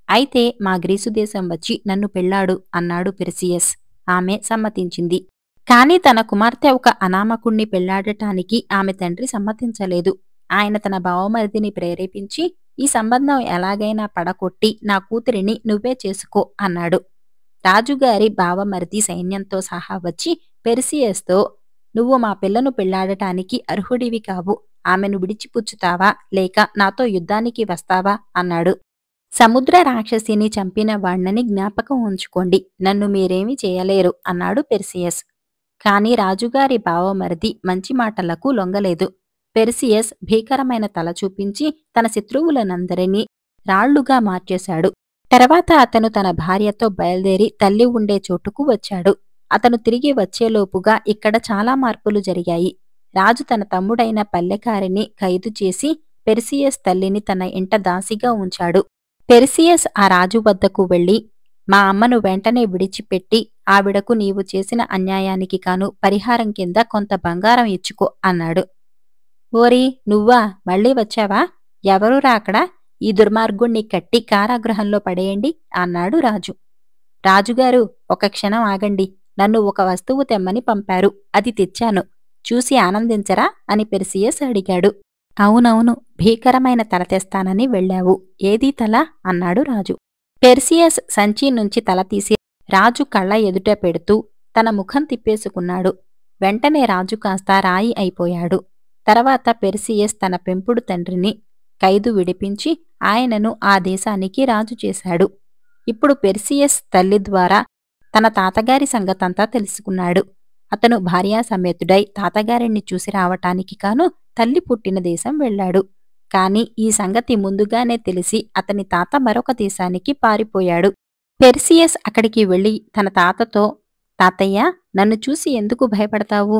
Speaker 1: అయితే మా గ్రీసు దేశం వచ్చి నన్ను పెళ్లాడు అన్నాడు పెర్సియస్. ఆమె సమ్మతించింది. కాని తన కుమార్తె ఒక అనామకుణ్ణి పెళ్లాడటానికి ఆమె తండ్రి సమ్మతించలేదు. ఆయన తన బావమరిదిని ప్రేరేపించి ఈ సంబంధం ఎలాగైనా పడగొట్టి నా కూతురిని నువ్వే చేసుకో అన్నాడు. రాజుగారి బావమరిది సైన్యంతో సహా వచ్చి పెర్సియస్తో, నువ్వు మా పిల్లను పెళ్లాడటానికి అర్హుడివి కావు. ఆమెను విడిచిపుచ్చుతావా లేక నాతో యుద్ధానికి వస్తావా అన్నాడు. సముద్ర రాక్షసిని చంపిన వాణ్ణని జ్ఞాపకం ఉంచుకోండి. నన్ను మీరేమీ చేయలేరు అన్నాడు పెర్సియస్. కాని రాజుగారి బావమరిది మంచి మాటలకు లొంగలేదు. పెర్సియస్ భీకరమైన తల చూపించి తన శత్రువులనందరినీ రాళ్లుగా మార్చేశాడు. తర్వాత అతను తన భార్యతో బయలుదేరి తల్లి ఉండే చోటుకు వచ్చాడు. అతను తిరిగి వచ్చేలోపుగా ఇక్కడ చాలా మార్పులు జరిగాయి. రాజు తన తమ్ముడైన పల్లెకారిని ఖైదు చేసి పెర్సియస్ తల్లిని తన ఇంట దాసిగా ఉంచాడు. పెర్సియస్ ఆ రాజు వద్దకు వెళ్లి, మా అమ్మను వెంటనే విడిచిపెట్టి ఆవిడకు నీవు చేసిన అన్యాయానికి కాను పరిహారం కింద కొంత బంగారం ఇచ్చుకో అన్నాడు. ఓరి నువ్వా, మళ్ళీ వచ్చావా? ఎవరూరా అక్కడ? ఈ దుర్మార్గుణ్ణి కట్టి కారాగృహంలో పడేయండి అన్నాడు రాజు. రాజుగారు, ఒక క్షణం ఆగండి. నన్ను ఒక వస్తువు తెమ్మని పంపారు. అది తెచ్చాను. చూసి ఆనందించరా అని పెర్సియస్ అడిగాడు. అవునవును, భీకరమైన తల తెస్తానని వెళ్ళావు. ఏదీ తల అన్నాడు రాజు. పెర్సియస్ సంచి నుంచి తల తీసి రాజు కళ్ళ ఎదుట పెడుతూ తన ముఖం తిప్పేసుకున్నాడు. వెంటనే రాజు కాస్త రాయి అయిపోయాడు. తర్వాత పెర్సియస్ తన పెంపుడు తండ్రిని ఖైదు విడిపించి ఆయనను ఆ దేశానికి రాజు చేశాడు. ఇప్పుడు పెర్సియస్ తల్లి ద్వారా తన తాతగారి సంగతంతా తెలుసుకున్నాడు. అతను భార్యాసమేతుడై తాతగారిని చూసి రావటానికి కాను తల్లి పుట్టిన దేశం వెళ్లాడు. కాని ఈ సంగతి ముందుగానే తెలిసి అతని తాత మరొక దేశానికి పారిపోయాడు. పెర్సియస్ అక్కడికి వెళ్లి తన తాతతో, తాతయ్య, నన్ను చూసి ఎందుకు భయపడతావు?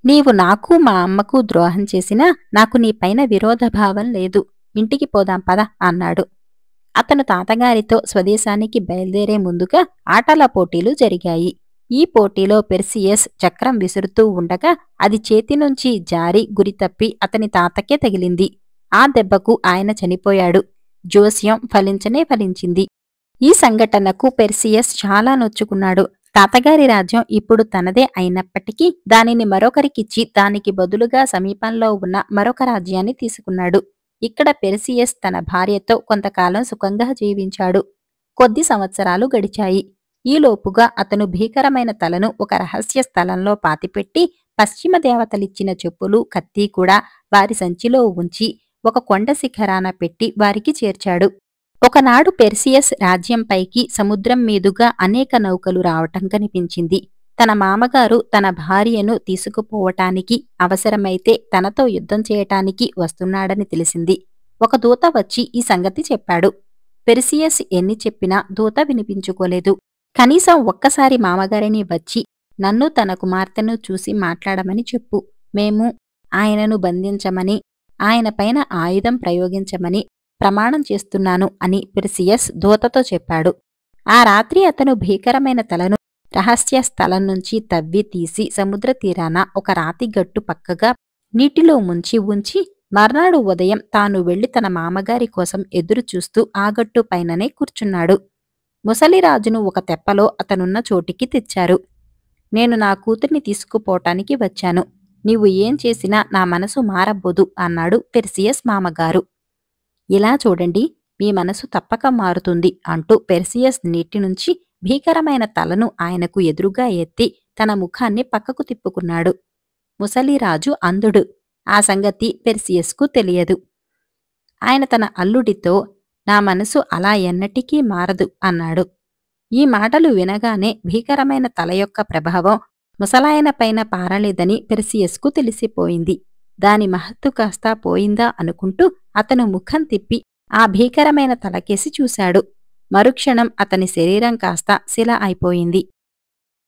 Speaker 1: నీవు నాకు మా అమ్మకు ద్రోహం చేసినా నాకు నీపైన విరోధభావం లేదు. ఇంటికి పోదాం పద అన్నాడు. అతను తాతగారితో స్వదేశానికి బయలుదేరే ముందుగా ఆటల పోటీలు జరిగాయి. ఈ పోటీలో పెర్సియస్ చక్రం విసురుతూ ఉండగా అది చేతినుంచి జారి గురితప్పి అతని తాతకే తగిలింది. ఆ దెబ్బకు ఆయన చనిపోయాడు. జోస్యం ఫలించనే ఫలించింది. ఈ సంఘటనకు పెర్సియస్ చాలా నొచ్చుకున్నాడు. తాతగారి రాజ్యం ఇప్పుడు తనదే అయినప్పటికీ దానిని మరొకరికిచ్చి దానికి బదులుగా సమీపంలో ఉన్న మరొక రాజ్యాన్ని తీసుకున్నాడు. ఇక్కడ పెర్సియస్ తన భార్యతో కొంతకాలం సుఖంగా జీవించాడు. కొద్ది సంవత్సరాలు గడిచాయి. ఈలోపుగా అతను భీకరమైన తలను ఒక రహస్య స్థలంలో పాతిపెట్టి పశ్చిమ దేవతలిచ్చిన చెప్పులు, కత్తి కూడా వారి సంచిలో ఉంచి ఒక కొండ శిఖరాన పెట్టి వారికి చేర్చాడు. ఒకనాడు పెర్సియస్ రాజ్యంపైకి సముద్రం మీదుగా అనేక నౌకలు రావటం కనిపించింది. తన మామగారు తన భార్యను తీసుకుపోవటానికి, అవసరమైతే తనతో యుద్ధం చేయటానికి వస్తున్నాడని తెలిసింది. ఒక దూత వచ్చి ఈ సంగతి చెప్పాడు. పెర్సియస్ ఎన్ని చెప్పినా దూత వినిపించుకోలేదు. కనీసం ఒక్కసారి మామగారిని వచ్చి నన్ను తన కుమార్తెను చూసి మాట్లాడమని చెప్పు. మేము ఆయనను బంధించమని, ఆయనపైన ఆయుధం ప్రయోగించమని ప్రమాణం చేస్తున్నాను అని పెర్సియస్ దూతతో చెప్పాడు. ఆ రాత్రి అతను భీకరమైన తలను రహస్య స్థలం నుంచి తవ్వి తీసి సముద్ర తీరాన ఒక రాతి గట్టు పక్కగా నీటిలో ముంచి ఉంచి మర్నాడు ఉదయం తాను వెళ్లి తన మామగారి కోసం ఎదురుచూస్తూ ఆ గట్టు పైననే కూర్చున్నాడు. ముసలిరాజును ఒక తెప్పలో అతనున్న చోటికి తెచ్చారు. నేను నా కూతుర్ని తీసుకుపోటానికి వచ్చాను. నీవు ఏం చేసినా నా మనసు మారబోదు అన్నాడు పెర్సియస్ మామగారు. ఇలా చూడండి, మీ మనసు తప్పక మారుతుంది అంటూ పెర్సియస్ నీటి నుంచి భీకరమైన తలను ఆయనకు ఎదురుగా ఎత్తి తన ముఖాన్ని పక్కకు తిప్పుకున్నాడు. ముసలిరాజు అంధుడు. ఆ సంగతి పెర్సియస్కు తెలియదు. ఆయన తన అల్లుడితో, నా మనసు అలా ఎన్నటికీ మారదు అన్నాడు. ఈ మాటలు వినగానే భీకరమైన తల యొక్క ప్రభావం ముసలాయనపైన పారలేదని పెర్సియస్కు తెలిసిపోయింది. దాని మహత్తు కాస్తా పోయిందా అనుకుంటూ అతను ముఖం తిప్పి ఆ భీకరమైన తలకేసి చూశాడు. మరుక్షణం అతని శరీరం కాస్త శిల అయిపోయింది.